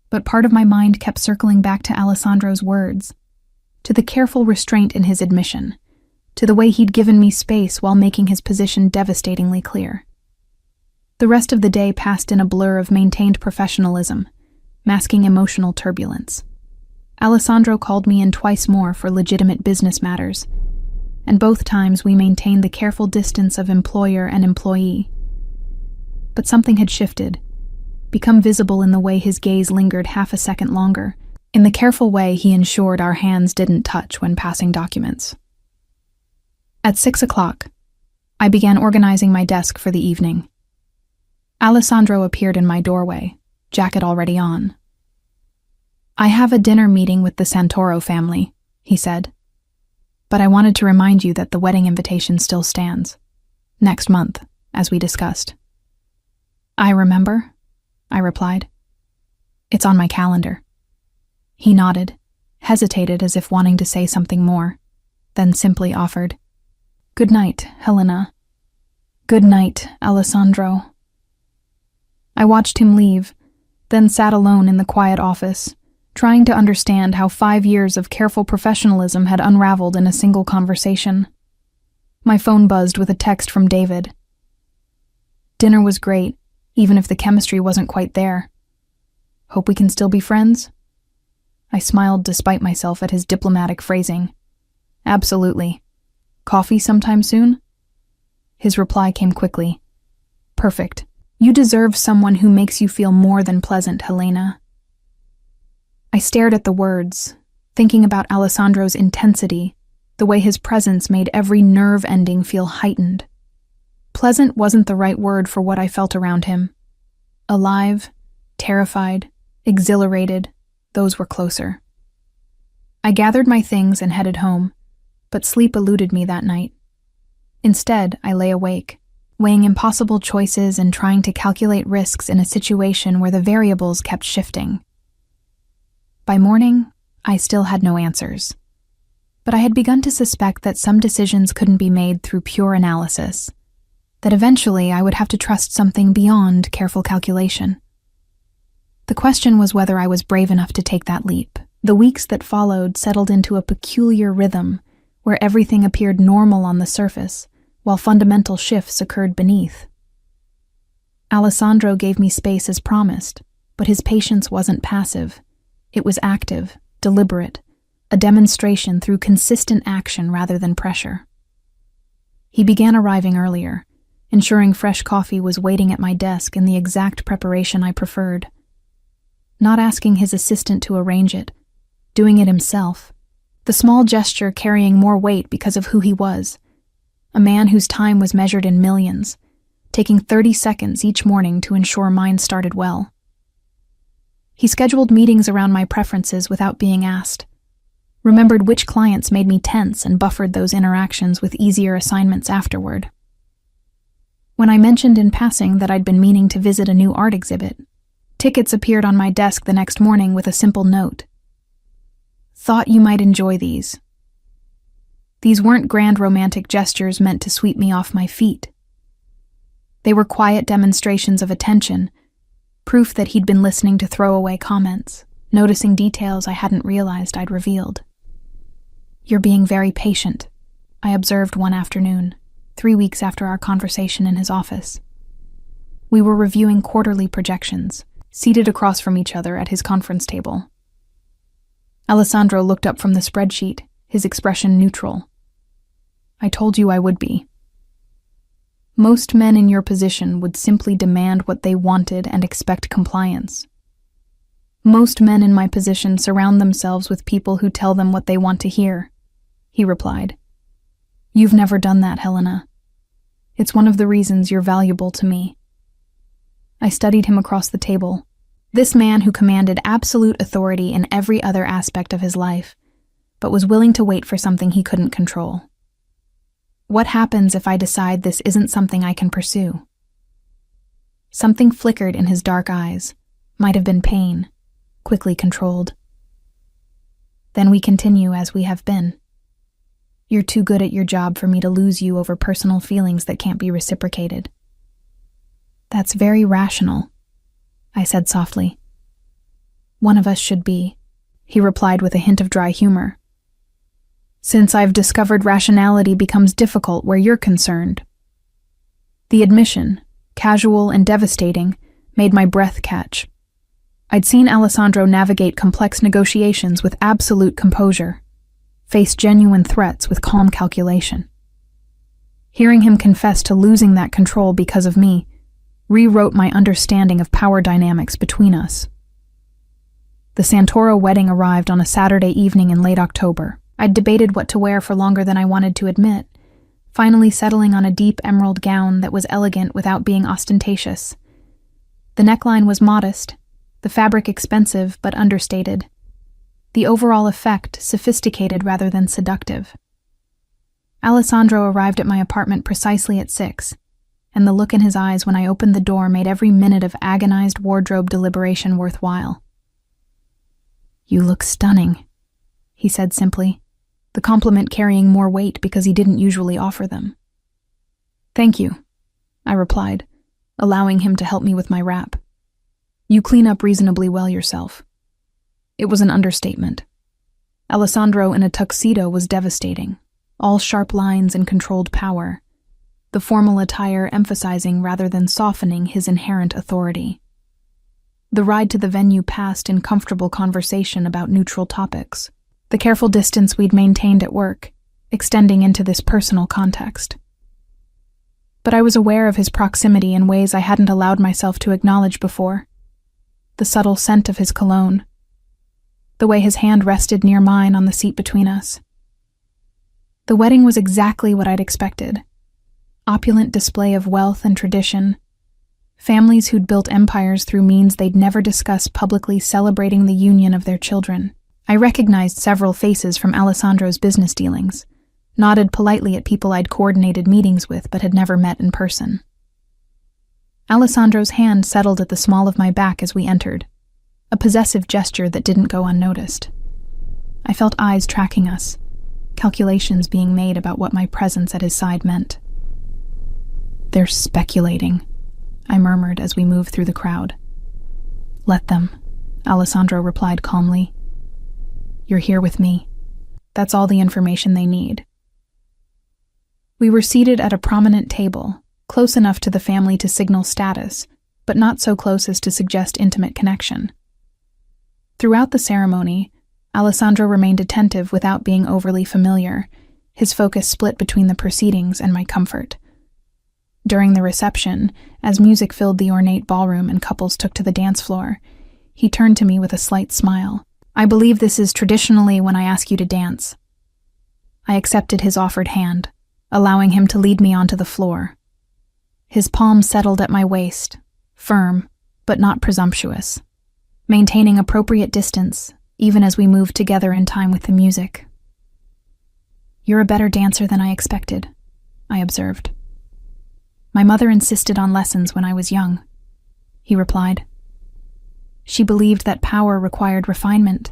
But part of my mind kept circling back to Alessandro's words, to the careful restraint in his admission, to the way he'd given me space while making his position devastatingly clear. The rest of the day passed in a blur of maintained professionalism, masking emotional turbulence. Alessandro called me in twice more for legitimate business matters, and both times we maintained the careful distance of employer and employee. But something had shifted, become visible in the way his gaze lingered half a second longer, in the careful way he ensured our hands didn't touch when passing documents. At 6 o'clock, I began organizing my desk for the evening. Alessandro appeared in my doorway, jacket already on. "I have a dinner meeting with the Santoro family," he said. "But I wanted to remind you that the wedding invitation still stands. Next month, as we discussed." "I remember," I replied. "It's on my calendar." He nodded, hesitated as if wanting to say something more, then simply offered, "Good night, Helena." "Good night, Alessandro." I watched him leave, then sat alone in the quiet office, trying to understand how 5 years of careful professionalism had unraveled in a single conversation. My phone buzzed with a text from David. "Dinner was great, even if the chemistry wasn't quite there. Hope we can still be friends?" I smiled despite myself at his diplomatic phrasing. "Absolutely. Coffee sometime soon?" His reply came quickly. "Perfect. You deserve someone who makes you feel more than pleasant, Helena." I stared at the words, thinking about Alessandro's intensity, the way his presence made every nerve ending feel heightened. Pleasant wasn't the right word for what I felt around him. Alive, terrified, exhilarated, those were closer. I gathered my things and headed home, but sleep eluded me that night. Instead, I lay awake, weighing impossible choices and trying to calculate risks in a situation where the variables kept shifting. By morning, I still had no answers. But I had begun to suspect that some decisions couldn't be made through pure analysis, that eventually I would have to trust something beyond careful calculation. The question was whether I was brave enough to take that leap. The weeks that followed settled into a peculiar rhythm where everything appeared normal on the surface, while fundamental shifts occurred beneath. Alessandro gave me space as promised, but his patience wasn't passive. It was active, deliberate, a demonstration through consistent action rather than pressure. He began arriving earlier, ensuring fresh coffee was waiting at my desk in the exact preparation I preferred. Not asking his assistant to arrange it, doing it himself, the small gesture carrying more weight because of who he was. A man whose time was measured in millions, taking 30 seconds each morning to ensure mine started well. He scheduled meetings around my preferences without being asked, remembered which clients made me tense and buffered those interactions with easier assignments afterward. When I mentioned in passing that I'd been meaning to visit a new art exhibit, tickets appeared on my desk the next morning with a simple note. "Thought you might enjoy these." These weren't grand romantic gestures meant to sweep me off my feet. They were quiet demonstrations of attention, proof that he'd been listening to throwaway comments, noticing details I hadn't realized I'd revealed. "You're being very patient," I observed one afternoon, 3 weeks after our conversation in his office. We were reviewing quarterly projections, seated across from each other at his conference table. Alessandro looked up from the spreadsheet, his expression neutral. "I told you I would be. Most men in your position would simply demand what they wanted and expect compliance. Most men in my position surround themselves with people who tell them what they want to hear," he replied. "You've never done that, Helena. It's one of the reasons you're valuable to me." I studied him across the table. This man who commanded absolute authority in every other aspect of his life, but was willing to wait for something he couldn't control. What happens if I decide this isn't something I can pursue? Something flickered in his dark eyes, might have been pain, quickly controlled. "Then we continue as we have been. You're too good at your job for me to lose you over personal feelings that can't be reciprocated." "That's very rational," I said softly. "One of us should be," he replied with a hint of dry humor. since I've discovered rationality becomes difficult where you're concerned." The admission, casual and devastating, made my breath catch. I'd seen Alessandro navigate complex negotiations with absolute composure, face genuine threats with calm calculation. Hearing him confess to losing that control because of me rewrote my understanding of power dynamics between us. The Santoro wedding arrived on a Saturday evening in late October. I'd debated what to wear for longer than I wanted to admit, finally settling on a deep emerald gown that was elegant without being ostentatious. The neckline was modest, the fabric expensive but understated, the overall effect sophisticated rather than seductive. Alessandro arrived at my apartment precisely at 6, and the look in his eyes when I opened the door made every minute of agonized wardrobe deliberation worthwhile. "You look stunning," he said simply, the compliment carrying more weight because he didn't usually offer them. "Thank you," I replied, allowing him to help me with my wrap. "You clean up reasonably well yourself." It was an understatement. Alessandro in a tuxedo was devastating, all sharp lines and controlled power, the formal attire emphasizing rather than softening his inherent authority. The ride to the venue passed in comfortable conversation about neutral topics, the careful distance we'd maintained at work, extending into this personal context. But I was aware of his proximity in ways I hadn't allowed myself to acknowledge before. The subtle scent of his cologne, the way his hand rested near mine on the seat between us. The wedding was exactly what I'd expected. Opulent display of wealth and tradition, families who'd built empires through means they'd never discuss publicly celebrating the union of their children. I recognized several faces from Alessandro's business dealings, nodded politely at people I'd coordinated meetings with but had never met in person. Alessandro's hand settled at the small of my back as we entered, a possessive gesture that didn't go unnoticed. I felt eyes tracking us, calculations being made about what my presence at his side meant. "They're speculating," I murmured as we moved through the crowd. "Let them," Alessandro replied calmly. "You're here with me. That's all the information they need." We were seated at a prominent table, close enough to the family to signal status, but not so close as to suggest intimate connection. Throughout the ceremony, Alessandro remained attentive without being overly familiar, his focus split between the proceedings and my comfort. During the reception, as music filled the ornate ballroom and couples took to the dance floor, he turned to me with a slight smile. "I believe this is traditionally when I ask you to dance." I accepted his offered hand, allowing him to lead me onto the floor. His palm settled at my waist, firm, but not presumptuous, maintaining appropriate distance, even as we moved together in time with the music. "You're a better dancer than I expected," I observed. "My mother insisted on lessons when I was young," he replied. "She believed that power required refinement,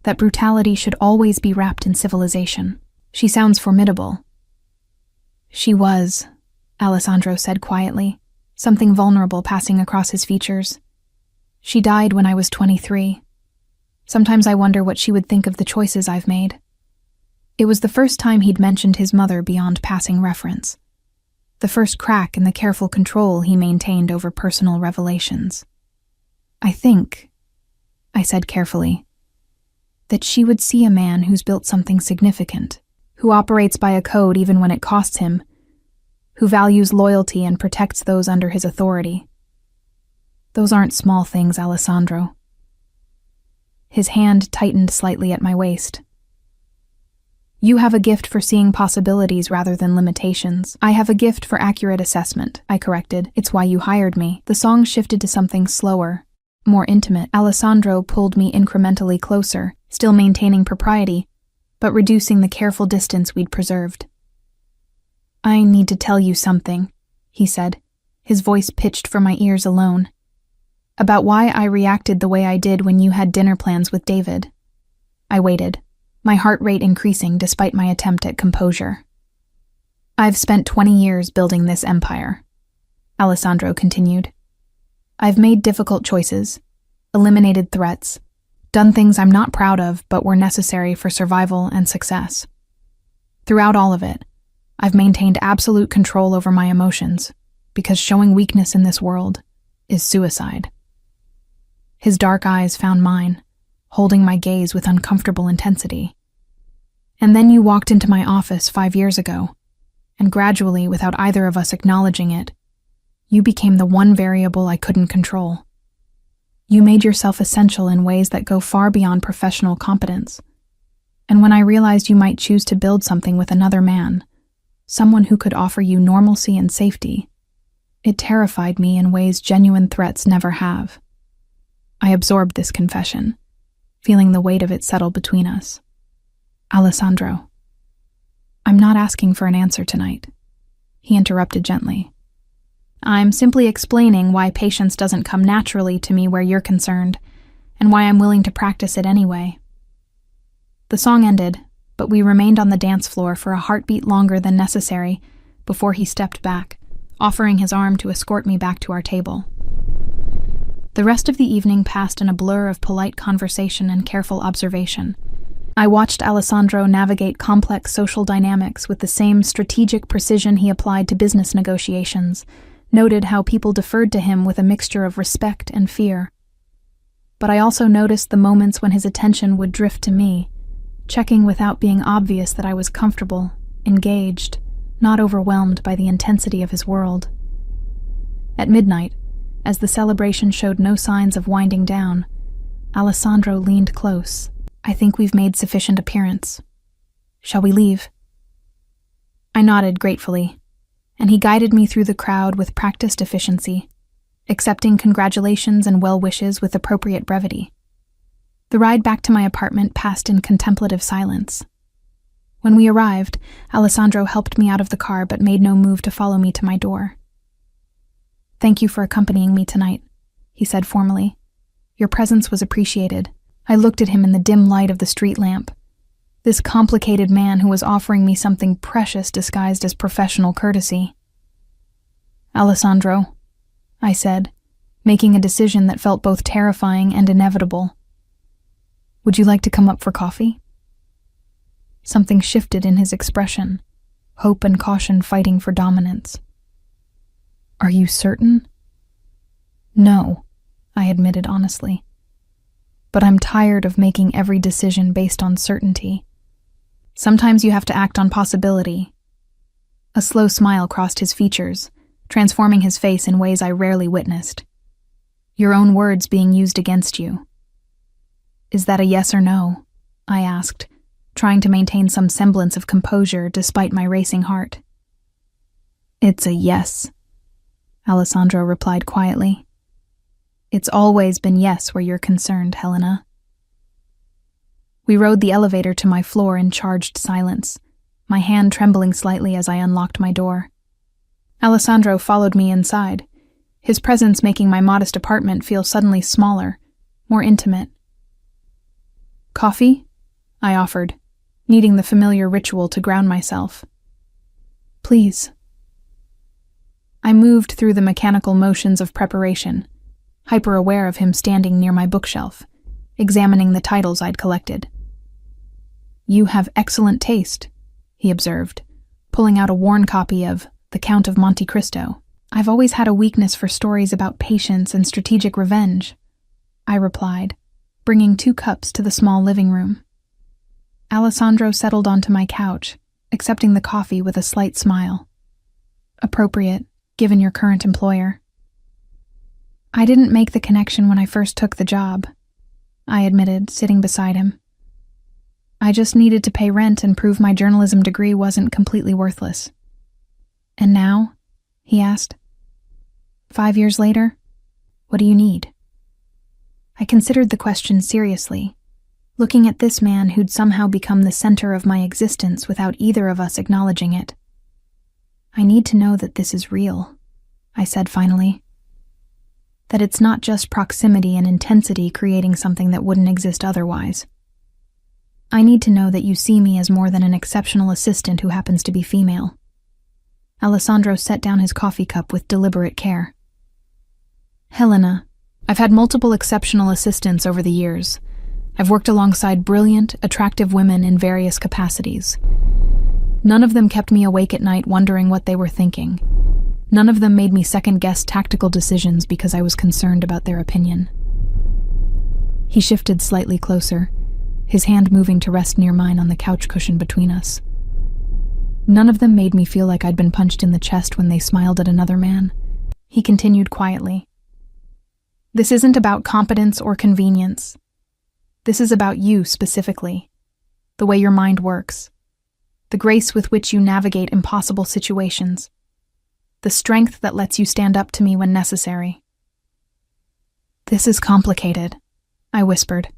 that brutality should always be wrapped in civilization." "She sounds formidable." "She was," Alessandro said quietly, something vulnerable passing across his features. "She died when I was 23. Sometimes I wonder what she would think of the choices I've made." It was the first time he'd mentioned his mother beyond passing reference, the first crack in the careful control he maintained over personal revelations. "I think," I said carefully, "that she would see a man who's built something significant, who operates by a code even when it costs him, who values loyalty and protects those under his authority. Those aren't small things, Alessandro." His hand tightened slightly at my waist. "You have a gift for seeing possibilities rather than limitations. I have a gift for accurate assessment," I corrected. "It's why you hired me." The song shifted to something slower, more intimate. Alessandro pulled me incrementally closer, still maintaining propriety, but reducing the careful distance we'd preserved. "I need to tell you something," he said, his voice pitched for my ears alone, "about why I reacted the way I did when you had dinner plans with David." I waited, my heart rate increasing despite my attempt at composure. "I've spent 20 years building this empire," Alessandro continued. "I've made difficult choices, eliminated threats, done things I'm not proud of but were necessary for survival and success. Throughout all of it, I've maintained absolute control over my emotions, because showing weakness in this world is suicide. His dark eyes found mine, holding my gaze with uncomfortable intensity. And then you walked into my office 5 years ago, and gradually, without either of us acknowledging it, you became the one variable I couldn't control. You made yourself essential in ways that go far beyond professional competence. And when I realized you might choose to build something with another man, someone who could offer you normalcy and safety, it terrified me in ways genuine threats never have. I absorbed this confession, feeling the weight of it settle between us. Alessandro, I'm not asking for an answer tonight, he interrupted gently. I'm simply explaining why patience doesn't come naturally to me where you're concerned, and why I'm willing to practice it anyway. The song ended, but we remained on the dance floor for a heartbeat longer than necessary before he stepped back, offering his arm to escort me back to our table. The rest of the evening passed in a blur of polite conversation and careful observation. I watched Alessandro navigate complex social dynamics with the same strategic precision he applied to business negotiations, noted how people deferred to him with a mixture of respect and fear. But I also noticed the moments when his attention would drift to me, checking without being obvious that I was comfortable, engaged, not overwhelmed by the intensity of his world. At midnight, as the celebration showed no signs of winding down, Alessandro leaned close. I think we've made sufficient appearance. Shall we leave? I nodded gratefully, and he guided me through the crowd with practiced efficiency, accepting congratulations and well wishes with appropriate brevity. The ride back to my apartment passed in contemplative silence. When we arrived, Alessandro helped me out of the car but made no move to follow me to my door. Thank you for accompanying me tonight, he said formally. Your presence was appreciated. I looked at him in the dim light of the street lamp. This complicated man who was offering me something precious disguised as professional courtesy. Alessandro, I said, making a decision that felt both terrifying and inevitable. Would you like to come up for coffee? Something shifted in his expression, hope and caution fighting for dominance. Are you certain? No, I admitted honestly. But I'm tired of making every decision based on certainty. Sometimes you have to act on possibility. A slow smile crossed his features, transforming his face in ways I rarely witnessed. Your own words being used against you. Is that a yes or no? I asked, trying to maintain some semblance of composure despite my racing heart. It's a yes, Alessandro replied quietly. It's always been yes where you're concerned, Helena. We rode the elevator to my floor in charged silence, my hand trembling slightly as I unlocked my door. Alessandro followed me inside, his presence making my modest apartment feel suddenly smaller, more intimate. Coffee? I offered, needing the familiar ritual to ground myself. Please. I moved through the mechanical motions of preparation, hyper-aware of him standing near my bookshelf, examining the titles I'd collected. You have excellent taste, he observed, pulling out a worn copy of The Count of Monte Cristo. I've always had a weakness for stories about patience and strategic revenge, I replied, bringing 2 cups to the small living room. Alessandro settled onto my couch, accepting the coffee with a slight smile. Appropriate, given your current employer. I didn't make the connection when I first took the job, I admitted, sitting beside him. I just needed to pay rent and prove my journalism degree wasn't completely worthless. And now? He asked. 5 years later? What do you need? I considered the question seriously, looking at this man who'd somehow become the center of my existence without either of us acknowledging it. I need to know that this is real, I said finally. That it's not just proximity and intensity creating something that wouldn't exist otherwise. I need to know that you see me as more than an exceptional assistant who happens to be female. Alessandro set down his coffee cup with deliberate care. Helena, I've had multiple exceptional assistants over the years, I've worked alongside brilliant, attractive women in various capacities. None of them kept me awake at night wondering what they were thinking. None of them made me second-guess tactical decisions because I was concerned about their opinion. He shifted slightly closer, his hand moving to rest near mine on the couch cushion between us. None of them made me feel like I'd been punched in the chest when they smiled at another man. He continued quietly. This isn't about competence or convenience. This is about you specifically, the way your mind works, the grace with which you navigate impossible situations, the strength that lets you stand up to me when necessary. This is complicated, I whispered.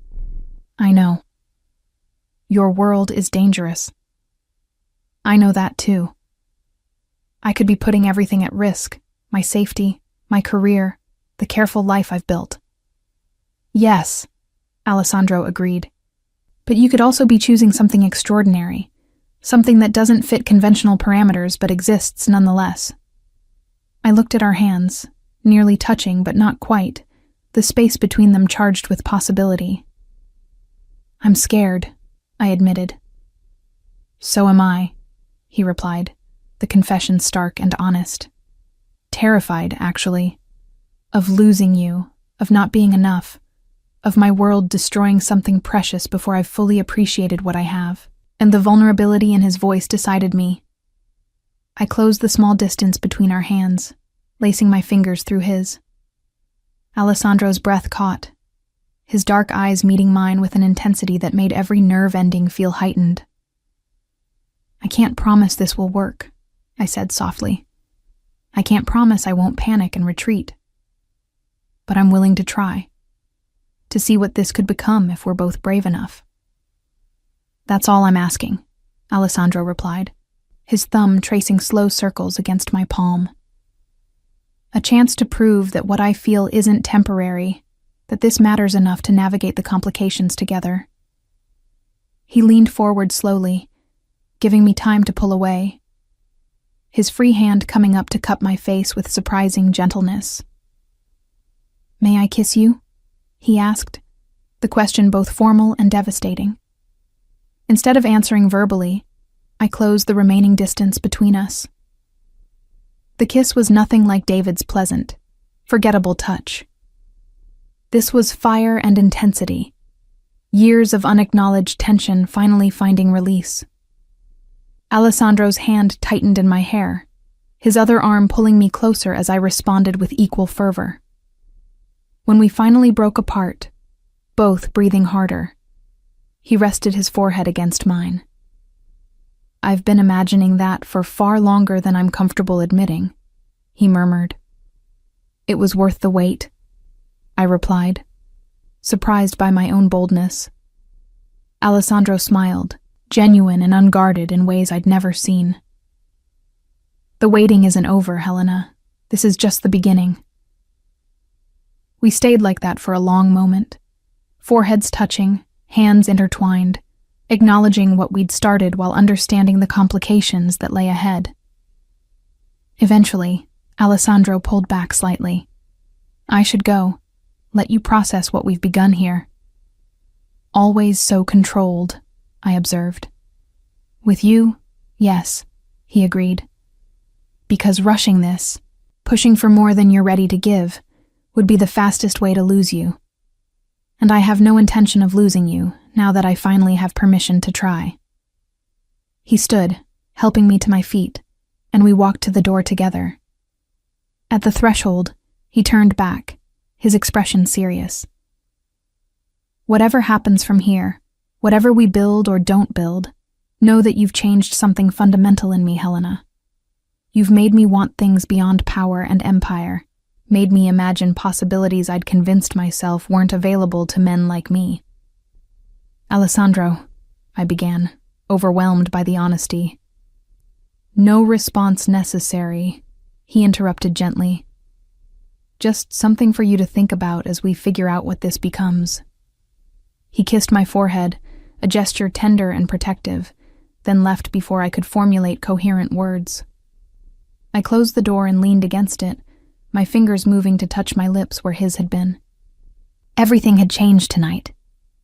I know. Your world is dangerous. I know that too. I could be putting everything at risk, my safety, my career, the careful life I've built. Yes, Alessandro agreed. But you could also be choosing something extraordinary, something that doesn't fit conventional parameters but exists nonetheless. I looked at our hands, nearly touching but not quite, the space between them charged with possibility. I'm scared, I admitted. So am I, he replied, the confession stark and honest. Terrified, actually. Of losing you, of not being enough, of my world destroying something precious before I've fully appreciated what I have. And the vulnerability in his voice decided me. I closed the small distance between our hands, lacing my fingers through his. Alessandro's breath caught, his dark eyes meeting mine with an intensity that made every nerve ending feel heightened. I can't promise this will work, I said softly. I can't promise I won't panic and retreat. But I'm willing to try, to see what this could become if we're both brave enough. That's all I'm asking, Alessandro replied, his thumb tracing slow circles against my palm. A chance to prove that what I feel isn't temporary, that this matters enough to navigate the complications together. He leaned forward slowly, giving me time to pull away, his free hand coming up to cup my face with surprising gentleness. May I kiss you? He asked, the question both formal and devastating. Instead of answering verbally, I closed the remaining distance between us. The kiss was nothing like David's pleasant, forgettable touch. This was fire and intensity, years of unacknowledged tension finally finding release. Alessandro's hand tightened in my hair, his other arm pulling me closer as I responded with equal fervor. When we finally broke apart, both breathing harder, he rested his forehead against mine. I've been imagining that for far longer than I'm comfortable admitting, he murmured. It was worth the wait, I replied, surprised by my own boldness. Alessandro smiled, genuine and unguarded in ways I'd never seen. The waiting isn't over, Helena. This is just the beginning. We stayed like that for a long moment, foreheads touching, hands intertwined, acknowledging what we'd started while understanding the complications that lay ahead. Eventually, Alessandro pulled back slightly. I should go, let you process what we've begun here. Always so controlled, I observed. With you, yes, he agreed. Because rushing this, pushing for more than you're ready to give, would be the fastest way to lose you. And I have no intention of losing you, now that I finally have permission to try. He stood, helping me to my feet, and we walked to the door together. At the threshold, he turned back, his expression serious. Whatever happens from here, whatever we build or don't build, know that you've changed something fundamental in me, Helena. You've made me want things beyond power and empire, made me imagine possibilities I'd convinced myself weren't available to men like me. Alessandro, I began, overwhelmed by the honesty. No response necessary, he interrupted gently. Just something for you to think about as we figure out what this becomes. He kissed my forehead, a gesture tender and protective, then left before I could formulate coherent words. I closed the door and leaned against it, my fingers moving to touch my lips where his had been. Everything had changed tonight.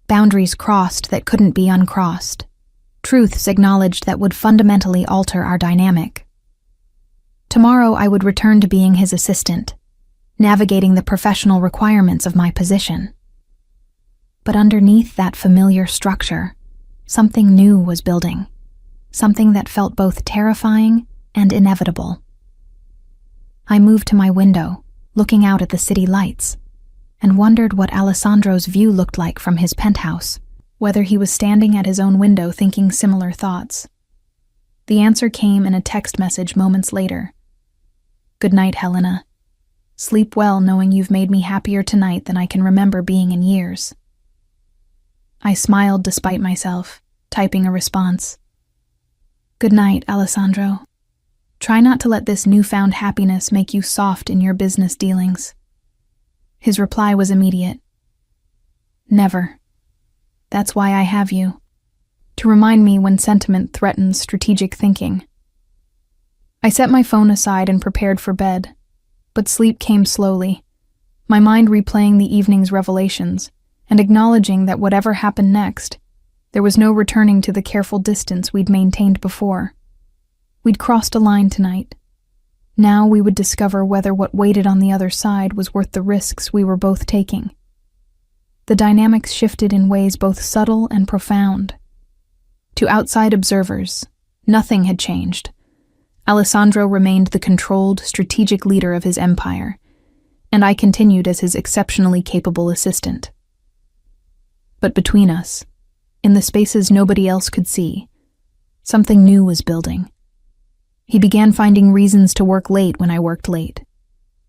boundaries crossed that couldn't be uncrossed, truths acknowledged that would fundamentally alter our dynamic. Tomorrow I would return to being his assistant, navigating the professional requirements of my position. But underneath that familiar structure, something new was building, something that felt both terrifying and inevitable. I moved to my window, looking out at the city lights, and wondered what Alessandro's view looked like from his penthouse, whether he was standing at his own window thinking similar thoughts. The answer came in a text message moments later. "Good night, Helena. Sleep well knowing you've made me happier tonight than I can remember being in years." I smiled despite myself, typing a response. "Good night, Alessandro. Try not to let this newfound happiness make you soft in your business dealings." His reply was immediate. "Never. That's why I have you, to remind me when sentiment threatens strategic thinking." I set my phone aside and prepared for bed, but sleep came slowly, my mind replaying the evening's revelations and acknowledging that whatever happened next, there was no returning to the careful distance we'd maintained before. We'd crossed a line tonight. Now we would discover whether what waited on the other side was worth the risks we were both taking. The dynamics shifted in ways both subtle and profound. To outside observers, nothing had changed. Alessandro remained the controlled, strategic leader of his empire, and I continued as his exceptionally capable assistant. But between us, in the spaces nobody else could see, something new was building. He began finding reasons to work late when I worked late.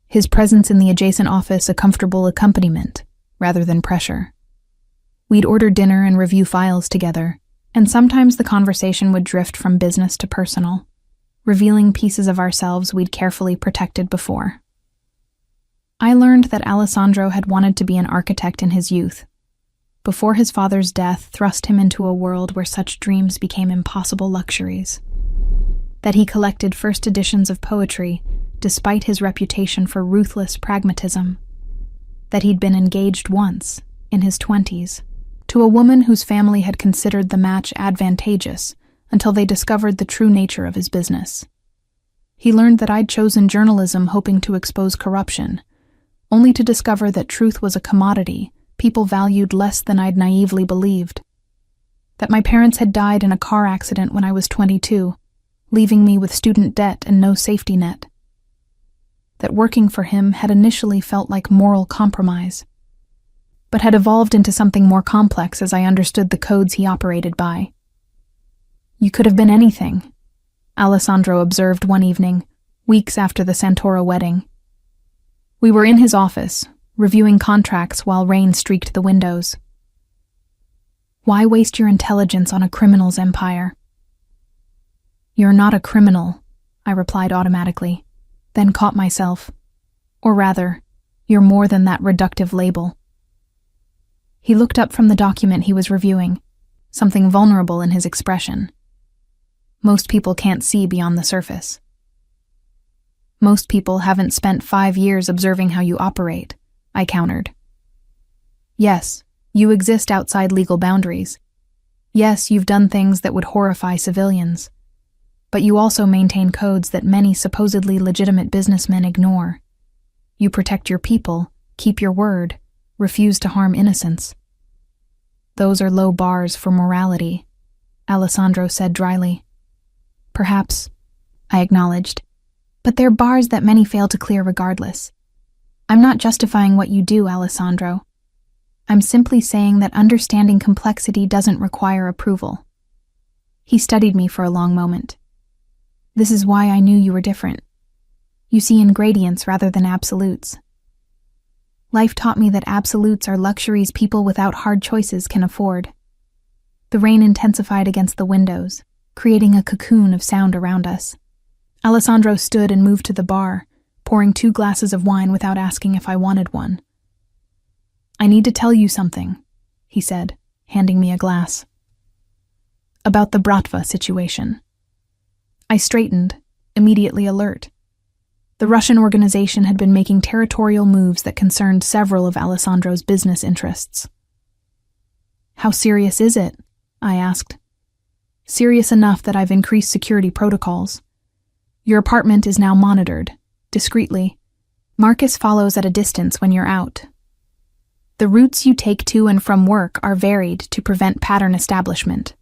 His presence in the adjacent office a comfortable accompaniment, rather than pressure. We'd order dinner and review files together, and sometimes the conversation would drift from business to personal, revealing pieces of ourselves we'd carefully protected before. I learned that Alessandro had wanted to be an architect in his youth, before his father's death thrust him into a world where such dreams became impossible luxuries. That he collected first editions of poetry despite his reputation for ruthless pragmatism. That he'd been engaged once, in his 20s, to a woman whose family had considered the match advantageous until they discovered the true nature of his business. He learned that I'd chosen journalism hoping to expose corruption, only to discover that truth was a commodity people valued less than I'd naively believed. That my parents had died in a car accident when I was 22, leaving me with student debt and no safety net. That working for him had initially felt like moral compromise, but had evolved into something more complex as I understood the codes he operated by. "You could have been anything," Alessandro observed one evening, weeks after the Santoro wedding. We were in his office, reviewing contracts while rain streaked the windows. "Why waste your intelligence on a criminal's empire?" "You're not a criminal," I replied automatically, then caught myself. Or rather, you're more than that reductive label. He looked up from the document he was reviewing, something vulnerable in his expression. "Most people can't see beyond the surface." "Most people haven't spent 5 years observing how you operate," I countered. "Yes, you exist outside legal boundaries. Yes, you've done things that would horrify civilians. But you also maintain codes that many supposedly legitimate businessmen ignore. You protect your people, keep your word, refuse to harm innocents." "Those are low bars for morality," Alessandro said dryly. "Perhaps," I acknowledged, "but they're bars that many fail to clear regardless. I'm not justifying what you do, Alessandro. I'm simply saying that understanding complexity doesn't require approval." He studied me for a long moment. "This is why I knew you were different. You see in gradients rather than absolutes. Life taught me that absolutes are luxuries people without hard choices can afford." The rain intensified against the windows, creating a cocoon of sound around us. Alessandro stood and moved to the bar, pouring 2 glasses of wine without asking if I wanted one. "I need to tell you something," he said, handing me a glass. "About the Bratva situation." I straightened, immediately alert. The Russian organization had been making territorial moves that concerned several of Alessandro's business interests. How serious is it? I asked. Serious enough that I've increased security protocols. Your apartment is now monitored, discreetly. Marcus follows at a distance when you're out. The routes you take to and from work are varied to prevent pattern establishment.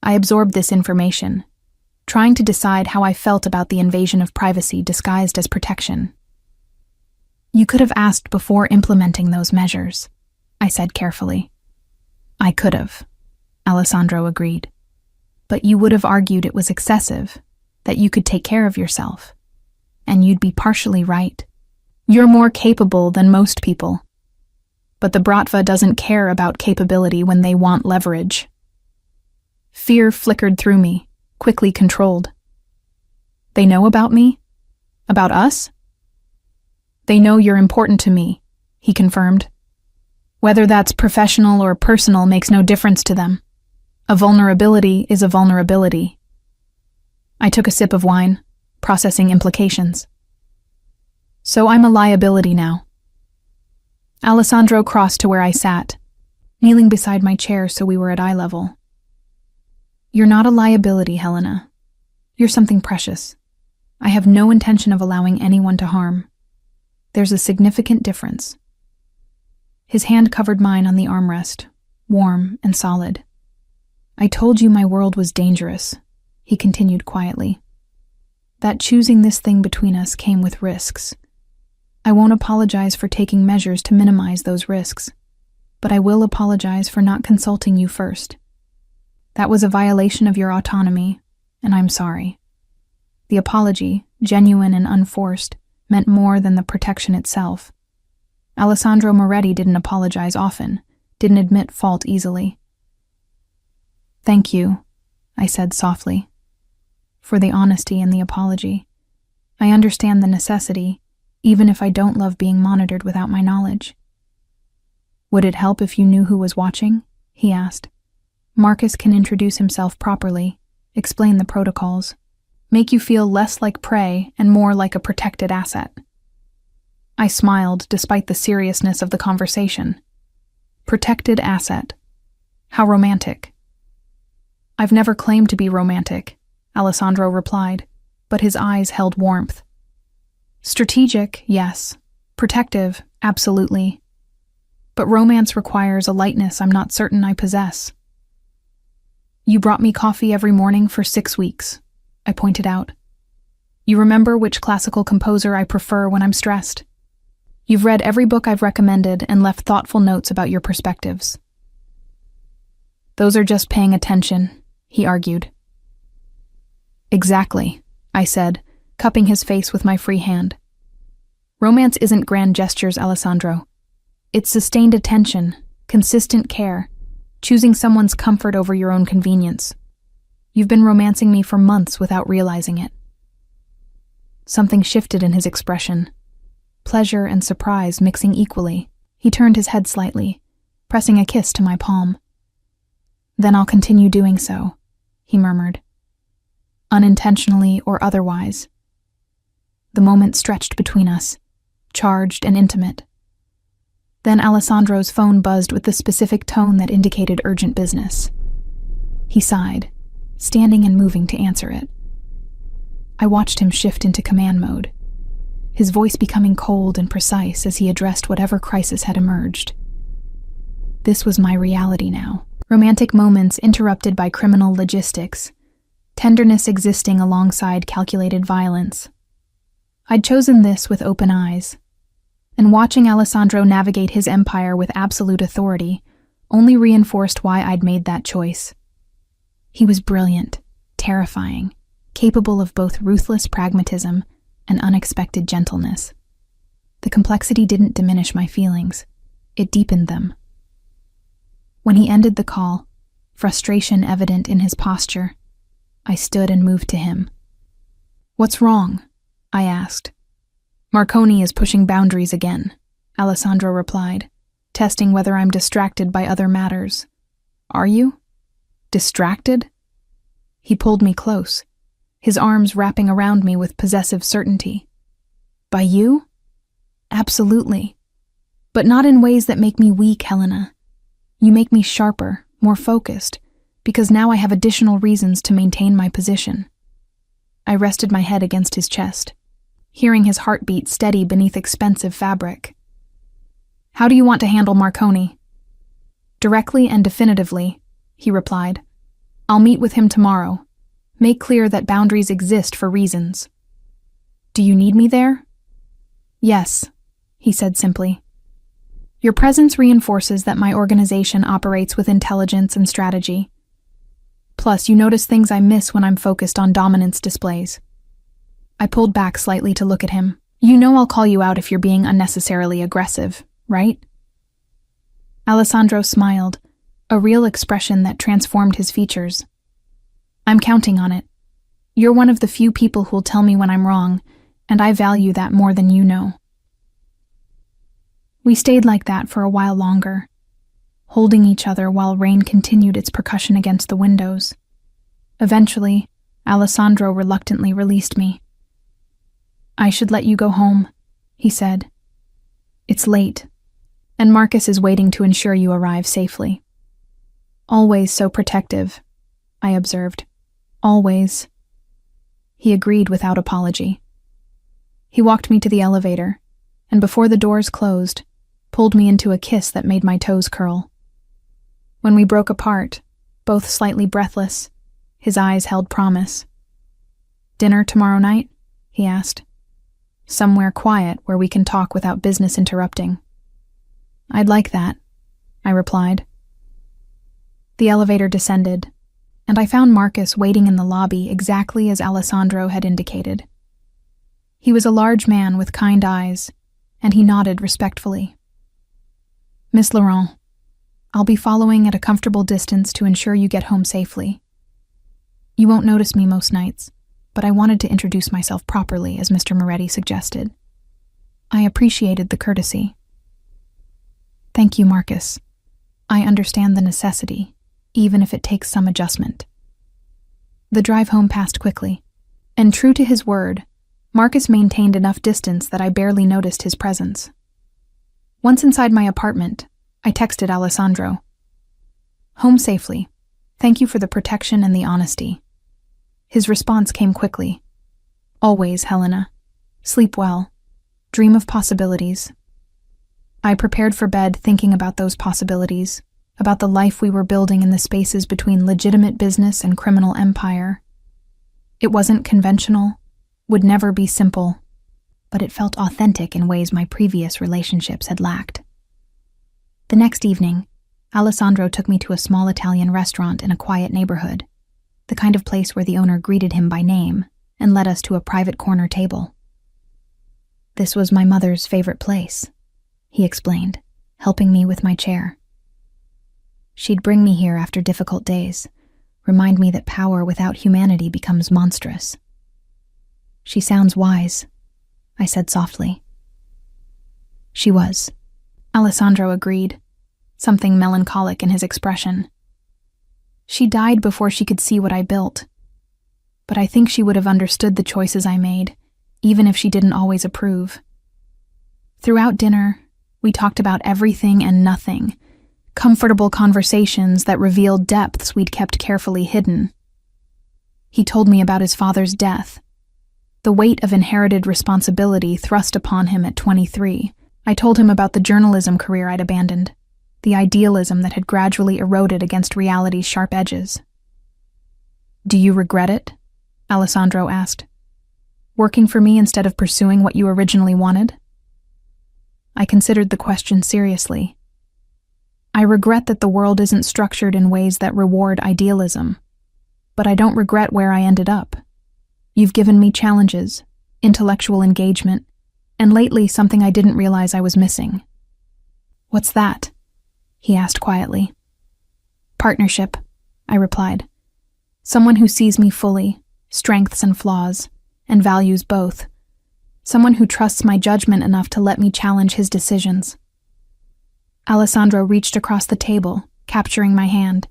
I absorbed this information, trying to decide how I felt about the invasion of privacy disguised as protection. You could have asked before implementing those measures, I said carefully. I could have, Alessandro agreed. But you would have argued it was excessive, that you could take care of yourself. And you'd be partially right. You're more capable than most people. But the Bratva doesn't care about capability when they want leverage. Fear flickered through me, quickly controlled. They know about me? About us? They know you're important to me, he confirmed. Whether that's professional or personal makes no difference to them. A vulnerability is a vulnerability. I took a sip of wine, processing implications. So I'm a liability now. Alessandro crossed to where I sat, kneeling beside my chair so we were at eye level. You're not a liability, Helena. You're something precious. I have no intention of allowing anyone to harm. There's a significant difference. His hand covered mine on the armrest, warm and solid. I told you my world was dangerous, he continued quietly. That choosing this thing between us came with risks. I won't apologize for taking measures to minimize those risks, but I will apologize for not consulting you first. That was a violation of your autonomy, and I'm sorry. The apology, genuine and unforced, meant more than the protection itself. Alessandro Moretti didn't apologize often, didn't admit fault easily. Thank you, I said softly, for the honesty and the apology. I understand the necessity, even if I don't love being monitored without my knowledge. Would it help if you knew who was watching? He asked. Marcus can introduce himself properly, explain the protocols, make you feel less like prey and more like a protected asset. I smiled despite the seriousness of the conversation. Protected asset. How romantic. I've never claimed to be romantic, Alessandro replied, but his eyes held warmth. Strategic, yes. Protective, absolutely. But romance requires a lightness I'm not certain I possess. You brought me coffee every morning for 6 weeks, I pointed out. You remember which classical composer I prefer when I'm stressed. You've read every book I've recommended and left thoughtful notes about your perspectives. Those are just paying attention, he argued. Exactly, I said, cupping his face with my free hand. Romance isn't grand gestures, Alessandro. It's sustained attention, consistent care, choosing someone's comfort over your own convenience. You've been romancing me for months without realizing it. Something shifted in his expression. Pleasure and surprise mixing equally. He turned his head slightly, pressing a kiss to my palm. Then I'll continue doing so, he murmured. Unintentionally or otherwise. The moment stretched between us, charged and intimate. Then Alessandro's phone buzzed with the specific tone that indicated urgent business. He sighed, standing and moving to answer it. I watched him shift into command mode, his voice becoming cold and precise as he addressed whatever crisis had emerged. This was my reality now. Romantic moments interrupted by criminal logistics, tenderness existing alongside calculated violence. I'd chosen this with open eyes, and watching Alessandro navigate his empire with absolute authority only reinforced why I'd made that choice. He was brilliant, terrifying, capable of both ruthless pragmatism and unexpected gentleness. The complexity didn't diminish my feelings, it deepened them. When he ended the call, frustration evident in his posture, I stood and moved to him. What's wrong? I asked. Marconi is pushing boundaries again, Alessandro replied, testing whether I'm distracted by other matters. Are you? Distracted? He pulled me close, his arms wrapping around me with possessive certainty. By you? Absolutely. But not in ways that make me weak, Helena. You make me sharper, more focused, because now I have additional reasons to maintain my position. I rested my head against his chest, hearing his heartbeat steady beneath expensive fabric. How do you want to handle Marconi? Directly and definitively, he replied. I'll meet with him tomorrow. Make clear that boundaries exist for reasons. Do you need me there? Yes, he said simply. Your presence reinforces that my organization operates with intelligence and strategy. Plus, you notice things I miss when I'm focused on dominance displays. I pulled back slightly to look at him. You know I'll call you out if you're being unnecessarily aggressive, right? Alessandro smiled, a real expression that transformed his features. I'm counting on it. You're one of the few people who'll tell me when I'm wrong, and I value that more than you know. We stayed like that for a while longer, holding each other while rain continued its percussion against the windows. Eventually, Alessandro reluctantly released me. I should let you go home, he said. It's late, and Marcus is waiting to ensure you arrive safely. Always so protective, I observed. Always. He agreed without apology. He walked me to the elevator, and before the doors closed, pulled me into a kiss that made my toes curl. When we broke apart, both slightly breathless, his eyes held promise. Dinner tomorrow night? He asked. Somewhere quiet where we can talk without business interrupting. I'd like that, I replied. The elevator descended, and I found Marcus waiting in the lobby exactly as Alessandro had indicated. He was a large man with kind eyes, and he nodded respectfully. Miss Laurent, I'll be following at a comfortable distance to ensure you get home safely. You won't notice me most nights, but I wanted to introduce myself properly, as Mr. Moretti suggested. I appreciated the courtesy. Thank you, Marcus. I understand the necessity, even if it takes some adjustment. The drive home passed quickly, and true to his word, Marcus maintained enough distance that I barely noticed his presence. Once inside my apartment, I texted Alessandro. Home safely. Thank you for the protection and the honesty. His response came quickly. Always, Helena. Sleep well. Dream of possibilities. I prepared for bed thinking about those possibilities, about the life we were building in the spaces between legitimate business and criminal empire. It wasn't conventional, would never be simple, but it felt authentic in ways my previous relationships had lacked. The next evening, Alessandro took me to a small Italian restaurant in a quiet neighborhood, the kind of place where the owner greeted him by name and led us to a private corner table. This was my mother's favorite place, he explained, helping me with my chair. She'd bring me here after difficult days, remind me that power without humanity becomes monstrous. She sounds wise, I said softly. She was. Alessandro agreed, something melancholic in his expression. She died before she could see what I built, but I think she would have understood the choices I made, even if she didn't always approve. Throughout dinner, we talked about everything and nothing, comfortable conversations that revealed depths we'd kept carefully hidden. He told me about his father's death, the weight of inherited responsibility thrust upon him at 23. I told him about the journalism career I'd abandoned, the idealism that had gradually eroded against reality's sharp edges. Do you regret it? Alessandro asked. Working for me instead of pursuing what you originally wanted? I considered the question seriously. I regret that the world isn't structured in ways that reward idealism, but I don't regret where I ended up. You've given me challenges, intellectual engagement, and lately something I didn't realize I was missing. What's that? He asked quietly. Partnership, I replied. Someone who sees me fully, strengths and flaws, and values both. Someone who trusts my judgment enough to let me challenge his decisions. Alessandro reached across the table, capturing my hand.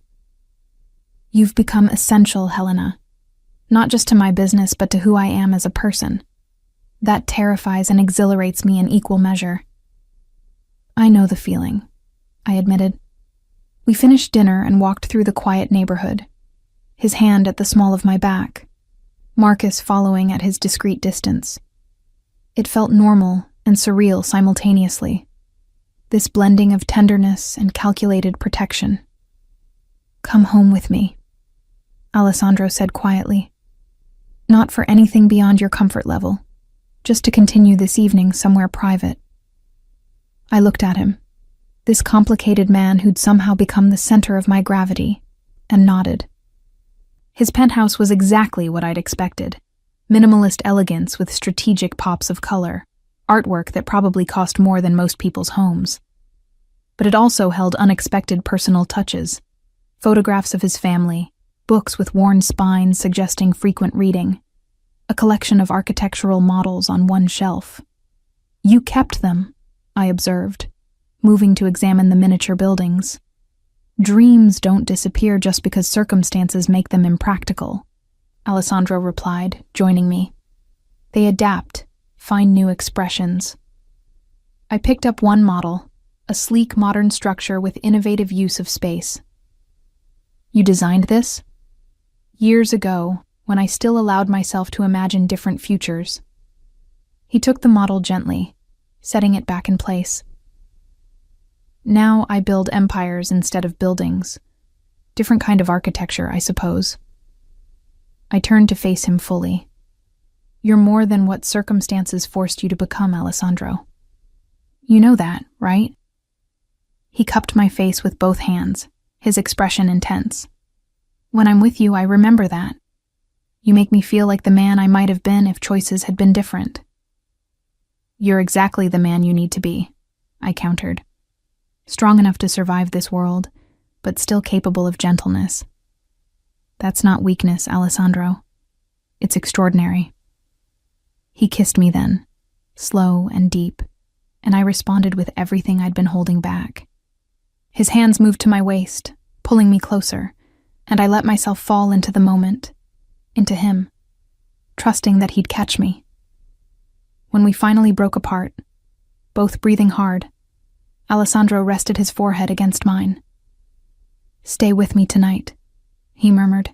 You've become essential, Helena. Not just to my business, but to who I am as a person. That terrifies and exhilarates me in equal measure. I know the feeling, I admitted. We finished dinner and walked through the quiet neighborhood, his hand at the small of my back, Marcus following at his discreet distance. It felt normal and surreal simultaneously, this blending of tenderness and calculated protection. "Come home with me," Alessandro said quietly. "Not for anything beyond your comfort level, just to continue this evening somewhere private." I looked at him, this complicated man who'd somehow become the center of my gravity, and nodded. His penthouse was exactly what I'd expected. Minimalist elegance with strategic pops of color, artwork that probably cost more than most people's homes. But it also held unexpected personal touches, photographs of his family, books with worn spines suggesting frequent reading, a collection of architectural models on one shelf. "You kept them," I observed, moving to examine the miniature buildings. "Dreams don't disappear just because circumstances make them impractical," Alessandro replied, joining me. "They adapt, find new expressions." I picked up one model, a sleek modern structure with innovative use of space. "You designed this?" "Years ago, when I still allowed myself to imagine different futures." He took the model gently, setting it back in place. "Now I build empires instead of buildings. Different kind of architecture, I suppose." I turned to face him fully. "You're more than what circumstances forced you to become, Alessandro. You know that, right?" He cupped my face with both hands, his expression intense. "When I'm with you, I remember that. You make me feel like the man I might have been if choices had been different." "You're exactly the man you need to be," I countered. "Strong enough to survive this world, but still capable of gentleness. That's not weakness, Alessandro. It's extraordinary." He kissed me then, slow and deep, and I responded with everything I'd been holding back. His hands moved to my waist, pulling me closer, and I let myself fall into the moment, into him, trusting that he'd catch me. When we finally broke apart, both breathing hard, Alessandro rested his forehead against mine. "Stay with me tonight," he murmured.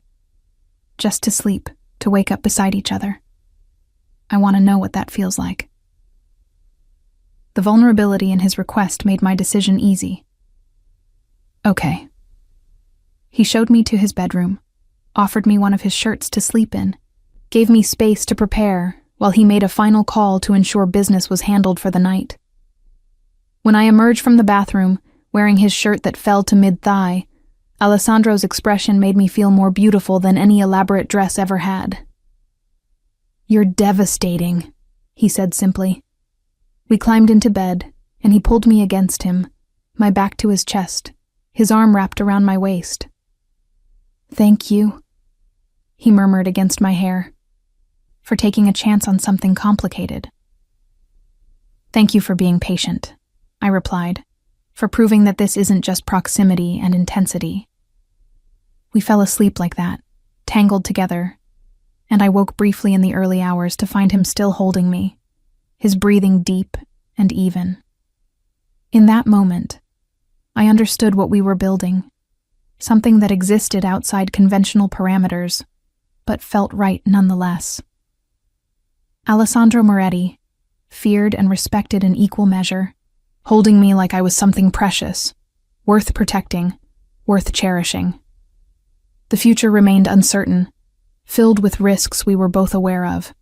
"Just to sleep, to wake up beside each other. I want to know what that feels like." The vulnerability in his request made my decision easy. "Okay." He showed me to his bedroom, offered me one of his shirts to sleep in, gave me space to prepare while he made a final call to ensure business was handled for the night. When I emerged from the bathroom, wearing his shirt that fell to mid-thigh, Alessandro's expression made me feel more beautiful than any elaborate dress ever had. "You're devastating," he said simply. We climbed into bed, and he pulled me against him, my back to his chest, his arm wrapped around my waist. "Thank you," he murmured against my hair, "for taking a chance on something complicated." "Thank you for being patient," I replied, "for proving that this isn't just proximity and intensity." We fell asleep like that, tangled together, and I woke briefly in the early hours to find him still holding me, his breathing deep and even. In that moment, I understood what we were building, something that existed outside conventional parameters, but felt right nonetheless. Alessandro Moretti, feared and respected in equal measure, holding me like I was something precious, worth protecting, worth cherishing. The future remained uncertain, filled with risks we were both aware of.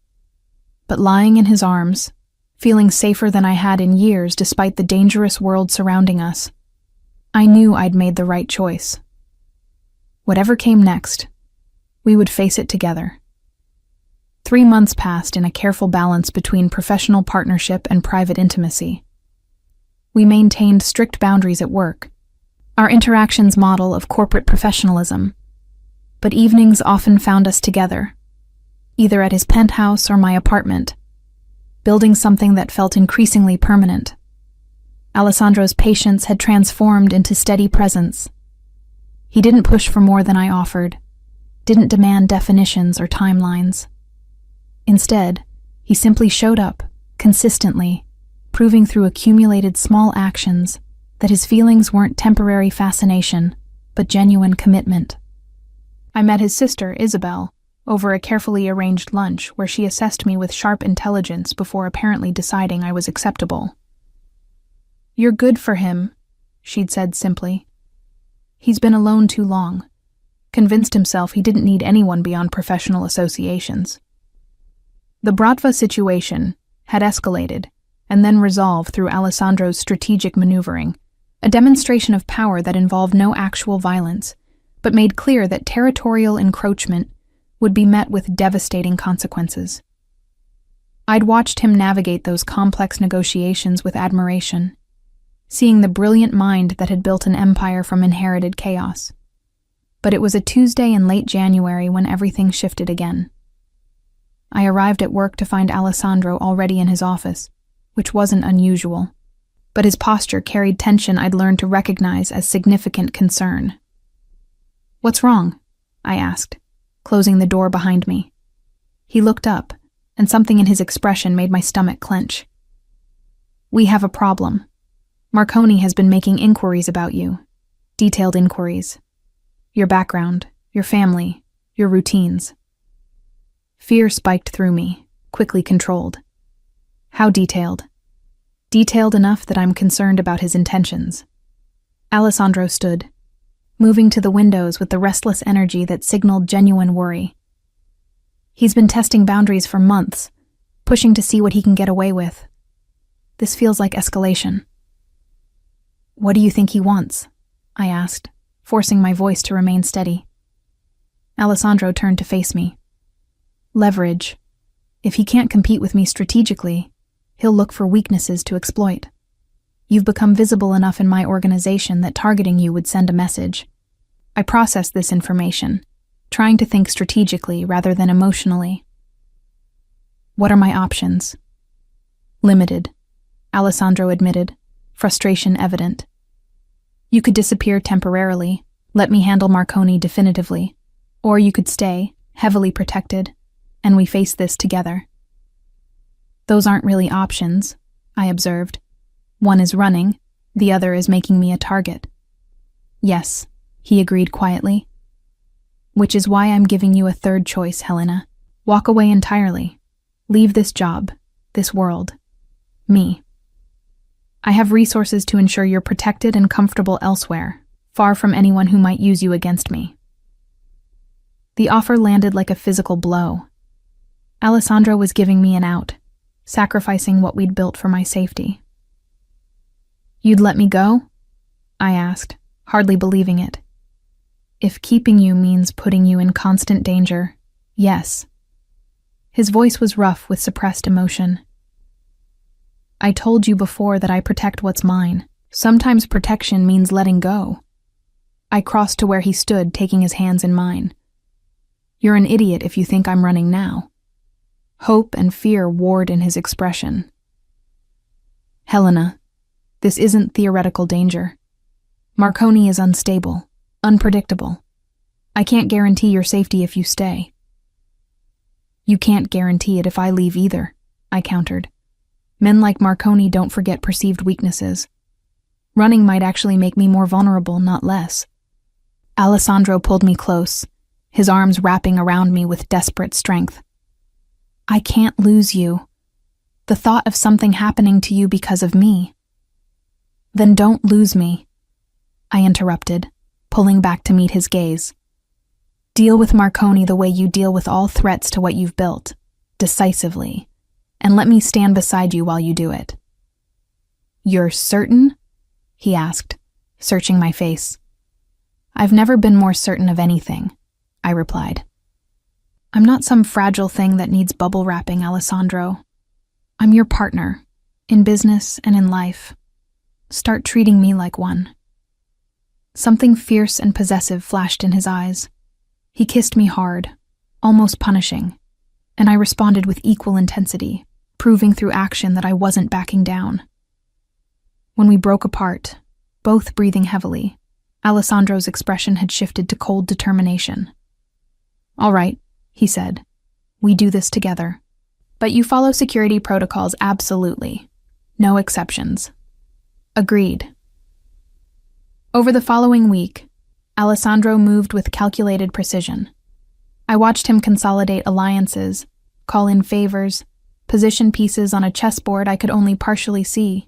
But lying in his arms, feeling safer than I had in years despite the dangerous world surrounding us, I knew I'd made the right choice. Whatever came next, we would face it together. 3 months passed in a careful balance between professional partnership and private intimacy. We maintained strict boundaries at work, our interactions model of corporate professionalism, but evenings often found us together, either at his penthouse or my apartment, building something that felt increasingly permanent. Alessandro's patience had transformed into steady presence. He didn't push for more than I offered, didn't demand definitions or timelines. Instead, he simply showed up, consistently, proving through accumulated small actions that his feelings weren't temporary fascination, but genuine commitment. I met his sister, Isabel, over a carefully arranged lunch where she assessed me with sharp intelligence before apparently deciding I was acceptable. "You're good for him," she'd said simply. "He's been alone too long, convinced himself he didn't need anyone beyond professional associations." The Bratva situation had escalated and then resolved through Alessandro's strategic maneuvering, a demonstration of power that involved no actual violence, but made clear that territorial encroachment would be met with devastating consequences. I'd watched him navigate those complex negotiations with admiration, seeing the brilliant mind that had built an empire from inherited chaos. But it was a Tuesday in late January when everything shifted again. I arrived at work to find Alessandro already in his office, which wasn't unusual, but his posture carried tension I'd learned to recognize as significant concern. "What's wrong?" I asked, closing the door behind me. He looked up, and something in his expression made my stomach clench. "We have a problem. Marconi has been making inquiries about you. Detailed inquiries. Your background, your family, your routines." Fear spiked through me, quickly controlled. "How detailed?" "Detailed enough that I'm concerned about his intentions." Alessandro stood, moving to the windows with the restless energy that signaled genuine worry. "He's been testing boundaries for months, pushing to see what he can get away with. This feels like escalation." "What do you think he wants?" I asked, forcing my voice to remain steady. Alessandro turned to face me. "Leverage. If he can't compete with me strategically, he'll look for weaknesses to exploit. You've become visible enough in my organization that targeting you would send a message. I processed this information, trying to think strategically rather than emotionally." "What are my options?" "Limited," Alessandro admitted, frustration evident. "You could disappear temporarily, let me handle Marconi definitively, or you could stay, heavily protected, and we face this together." "Those aren't really options," I observed. "One is running, the other is making me a target." "Yes," he agreed quietly. "Which is why I'm giving you a third choice, Helena. Walk away entirely. Leave this job, this world, me. I have resources to ensure you're protected and comfortable elsewhere, far from anyone who might use you against me." The offer landed like a physical blow. Alessandro was giving me an out, sacrificing what we'd built for my safety. "You'd let me go?" I asked, hardly believing it. "If keeping you means putting you in constant danger, yes." His voice was rough with suppressed emotion. "I told you before that I protect what's mine. Sometimes protection means letting go." I crossed to where he stood, taking his hands in mine. "You're an idiot if you think I'm running now." Hope and fear warred in his expression. "Helena, this isn't theoretical danger. Marconi is unstable, unpredictable. I can't guarantee your safety if you stay." "You can't guarantee it if I leave either," I countered. "Men like Marconi don't forget perceived weaknesses. Running might actually make me more vulnerable, not less." Alessandro pulled me close, his arms wrapping around me with desperate strength. "I can't lose you. The thought of something happening to you because of me." "Then don't lose me," I interrupted, pulling back to meet his gaze. "Deal with Marconi the way you deal with all threats to what you've built, decisively, and let me stand beside you while you do it." "You're certain?" he asked, searching my face. "I've never been more certain of anything," I replied. "I'm not some fragile thing that needs bubble wrapping, Alessandro. I'm your partner, in business and in life. Start treating me like one." Something fierce and possessive flashed in his eyes. He kissed me hard, almost punishing, and I responded with equal intensity, proving through action that I wasn't backing down. When we broke apart, both breathing heavily, Alessandro's expression had shifted to cold determination. "All right," he said. "We do this together. But you follow security protocols absolutely. No exceptions." "Agreed." Over the following week, Alessandro moved with calculated precision. I watched him consolidate alliances, call in favors, position pieces on a chessboard I could only partially see.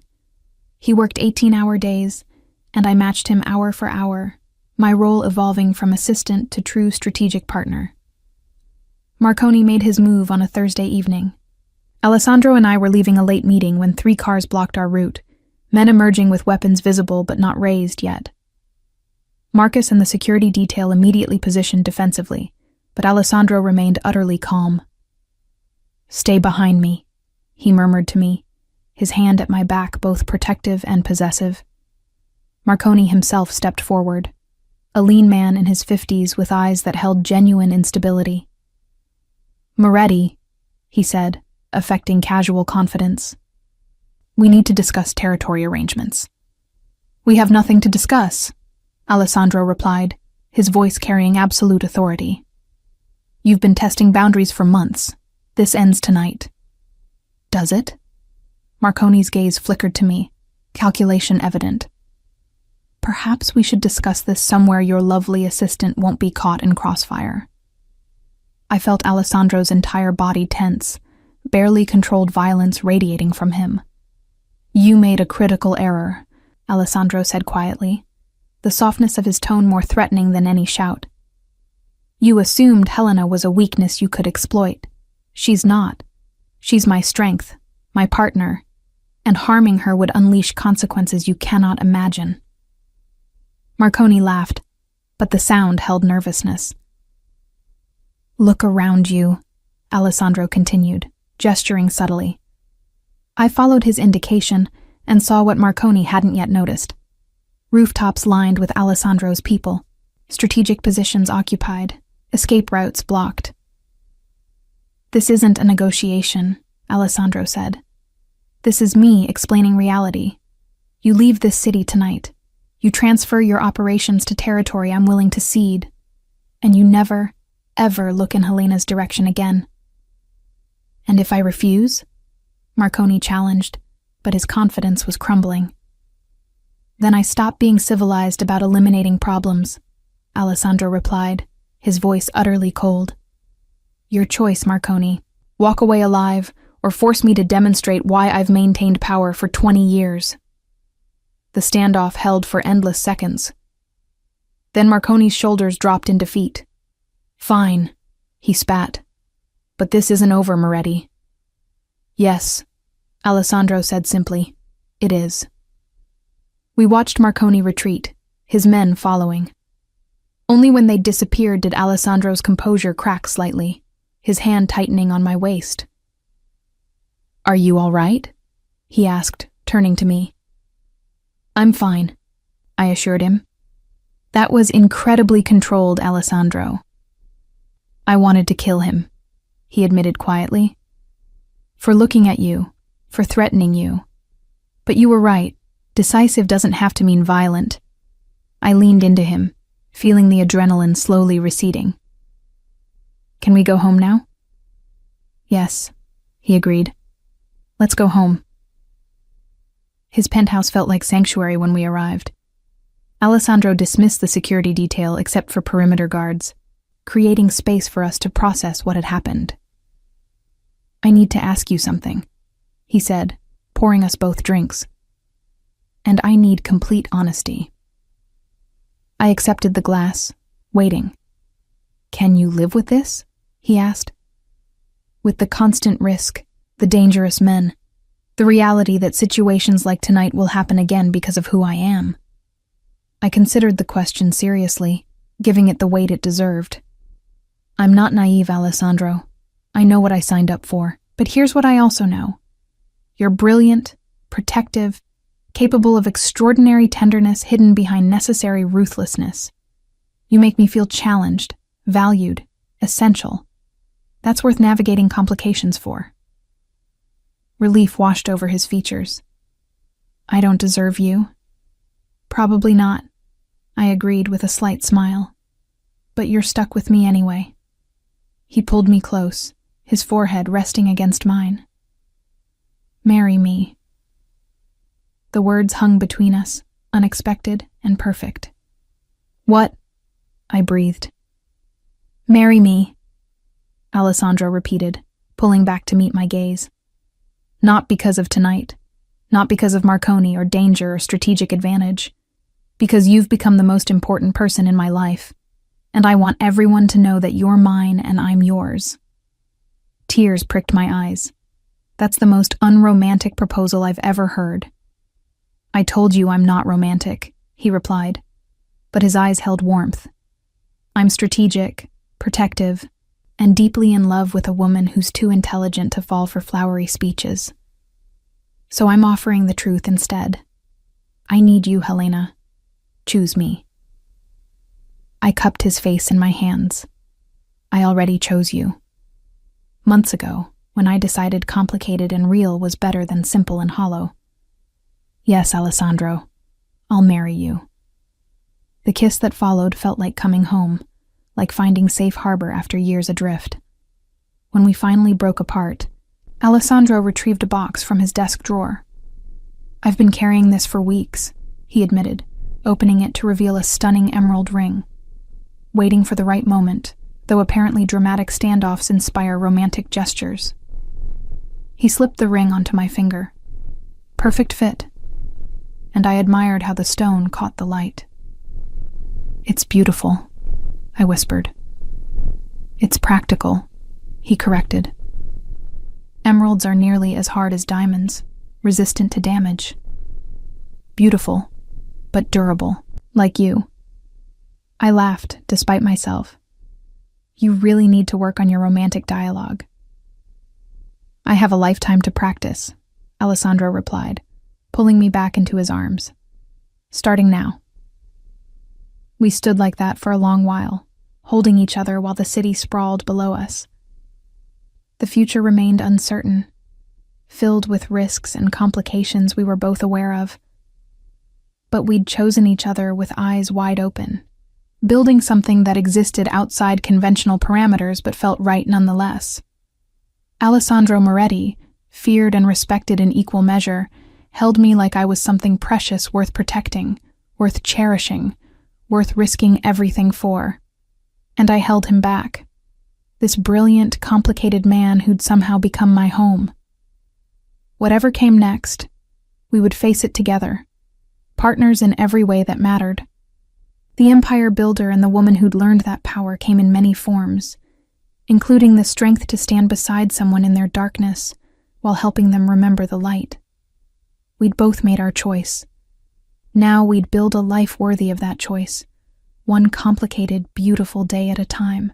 He worked 18-hour days, and I matched him hour for hour, my role evolving from assistant to true strategic partner. Marconi made his move on a Thursday evening. Alessandro and I were leaving a late meeting when 3 cars blocked our route, men emerging with weapons visible but not raised yet. Marcus and the security detail immediately positioned defensively, but Alessandro remained utterly calm. "Stay behind me," he murmured to me, his hand at my back both protective and possessive. Marconi himself stepped forward, a lean man in his 50s with eyes that held genuine instability. "Moretti," he said, affecting casual confidence. "We need to discuss territory arrangements." "We have nothing to discuss," Alessandro replied, his voice carrying absolute authority. "You've been testing boundaries for months. This ends tonight." "Does it?" Marconi's gaze flickered to me, calculation evident. "Perhaps we should discuss this somewhere your lovely assistant won't be caught in crossfire." I felt Alessandro's entire body tense, barely controlled violence radiating from him. "You made a critical error," Alessandro said quietly, the softness of his tone more threatening than any shout. "You assumed Helena was a weakness you could exploit. She's not. She's my strength, my partner, and harming her would unleash consequences you cannot imagine." Marconi laughed, but the sound held nervousness. "Look around you," Alessandro continued, gesturing subtly. I followed his indication and saw what Marconi hadn't yet noticed. Rooftops lined with Alessandro's people, strategic positions occupied, escape routes blocked. "This isn't a negotiation," Alessandro said. "This is me explaining reality. You leave this city tonight. You transfer your operations to territory I'm willing to cede, and you never, ever look in Helena's direction again." "And if I refuse?" Marconi challenged, but his confidence was crumbling. "Then I stop being civilized about eliminating problems," Alessandro replied, his voice utterly cold. "Your choice, Marconi. Walk away alive, or force me to demonstrate why I've maintained power for 20 years. The standoff held for endless seconds. Then Marconi's shoulders dropped in defeat. "Fine," he spat. "But this isn't over, Moretti." "Yes," Alessandro said simply. "It is." We watched Marconi retreat, his men following. Only when they disappeared did Alessandro's composure crack slightly, his hand tightening on my waist. "Are you all right?" he asked, turning to me. "I'm fine," I assured him. That was incredibly controlled Alessandro. "I wanted to kill him," he admitted quietly. "For looking at you, for threatening you. But you were right, decisive doesn't have to mean violent." I leaned into him, feeling the adrenaline slowly receding. "Can we go home now?" "Yes," he agreed. "Let's go home." His penthouse felt like sanctuary when we arrived. Alessandro dismissed the security detail except for perimeter guards, creating space for us to process what had happened. "I need to ask you something," he said, pouring us both drinks. "And I need complete honesty." I accepted the glass, waiting. "Can you live with this?" he asked. "With the constant risk, the dangerous men, the reality that situations like tonight will happen again because of who I am." I considered the question seriously, giving it the weight it deserved. "I'm not naive, Alessandro. I know what I signed up for, but here's what I also know. You're brilliant, protective, capable of extraordinary tenderness hidden behind necessary ruthlessness. You make me feel challenged, valued, essential. That's worth navigating complications for." Relief washed over his features. "I don't deserve you." "Probably not," I agreed with a slight smile. "But you're stuck with me anyway." He pulled me close, his forehead resting against mine. "Marry me." The words hung between us, unexpected, and perfect. "What?" I breathed. "Marry me," Alessandro repeated, pulling back to meet my gaze. "Not because of tonight, not because of Marconi or danger or strategic advantage, because you've become the most important person in my life, and I want everyone to know that you're mine and I'm yours." Tears pricked my eyes. That's the most unromantic proposal I've ever heard. "I told you I'm not romantic," he replied, but his eyes held warmth. "I'm strategic, protective, and deeply in love with a woman who's too intelligent to fall for flowery speeches. So I'm offering the truth instead. I need you, Helena. Choose me." I cupped his face in my hands. "I already chose you. Months ago, when I decided complicated and real was better than simple and hollow. Yes, Alessandro, I'll marry you." The kiss that followed felt like coming home, like finding safe harbor after years adrift. When we finally broke apart, Alessandro retrieved a box from his desk drawer. "I've been carrying this for weeks," he admitted, opening it to reveal a stunning emerald ring. Waiting for the right moment, though apparently dramatic standoffs inspire romantic gestures. He slipped the ring onto my finger. Perfect fit. And I admired how the stone caught the light. "It's beautiful," I whispered. "It's practical," he corrected. "Emeralds are nearly as hard as diamonds, resistant to damage. Beautiful, but durable, like you." I laughed, despite myself. "You really need to work on your romantic dialogue." "I have a lifetime to practice," Alessandro replied, pulling me back into his arms. "Starting now." We stood like that for a long while, holding each other while the city sprawled below us. The future remained uncertain, filled with risks and complications we were both aware of. But we'd chosen each other with eyes wide open, building something that existed outside conventional parameters but felt right nonetheless. Alessandro Moretti, feared and respected in equal measure, held me like I was something precious worth protecting, worth cherishing, worth risking everything for. And I held him back. This brilliant, complicated man who'd somehow become my home. Whatever came next, we would face it together, partners in every way that mattered. The empire builder and the woman who'd learned that power came in many forms, including the strength to stand beside someone in their darkness while helping them remember the light. We'd both made our choice. Now we'd build a life worthy of that choice, one complicated, beautiful day at a time.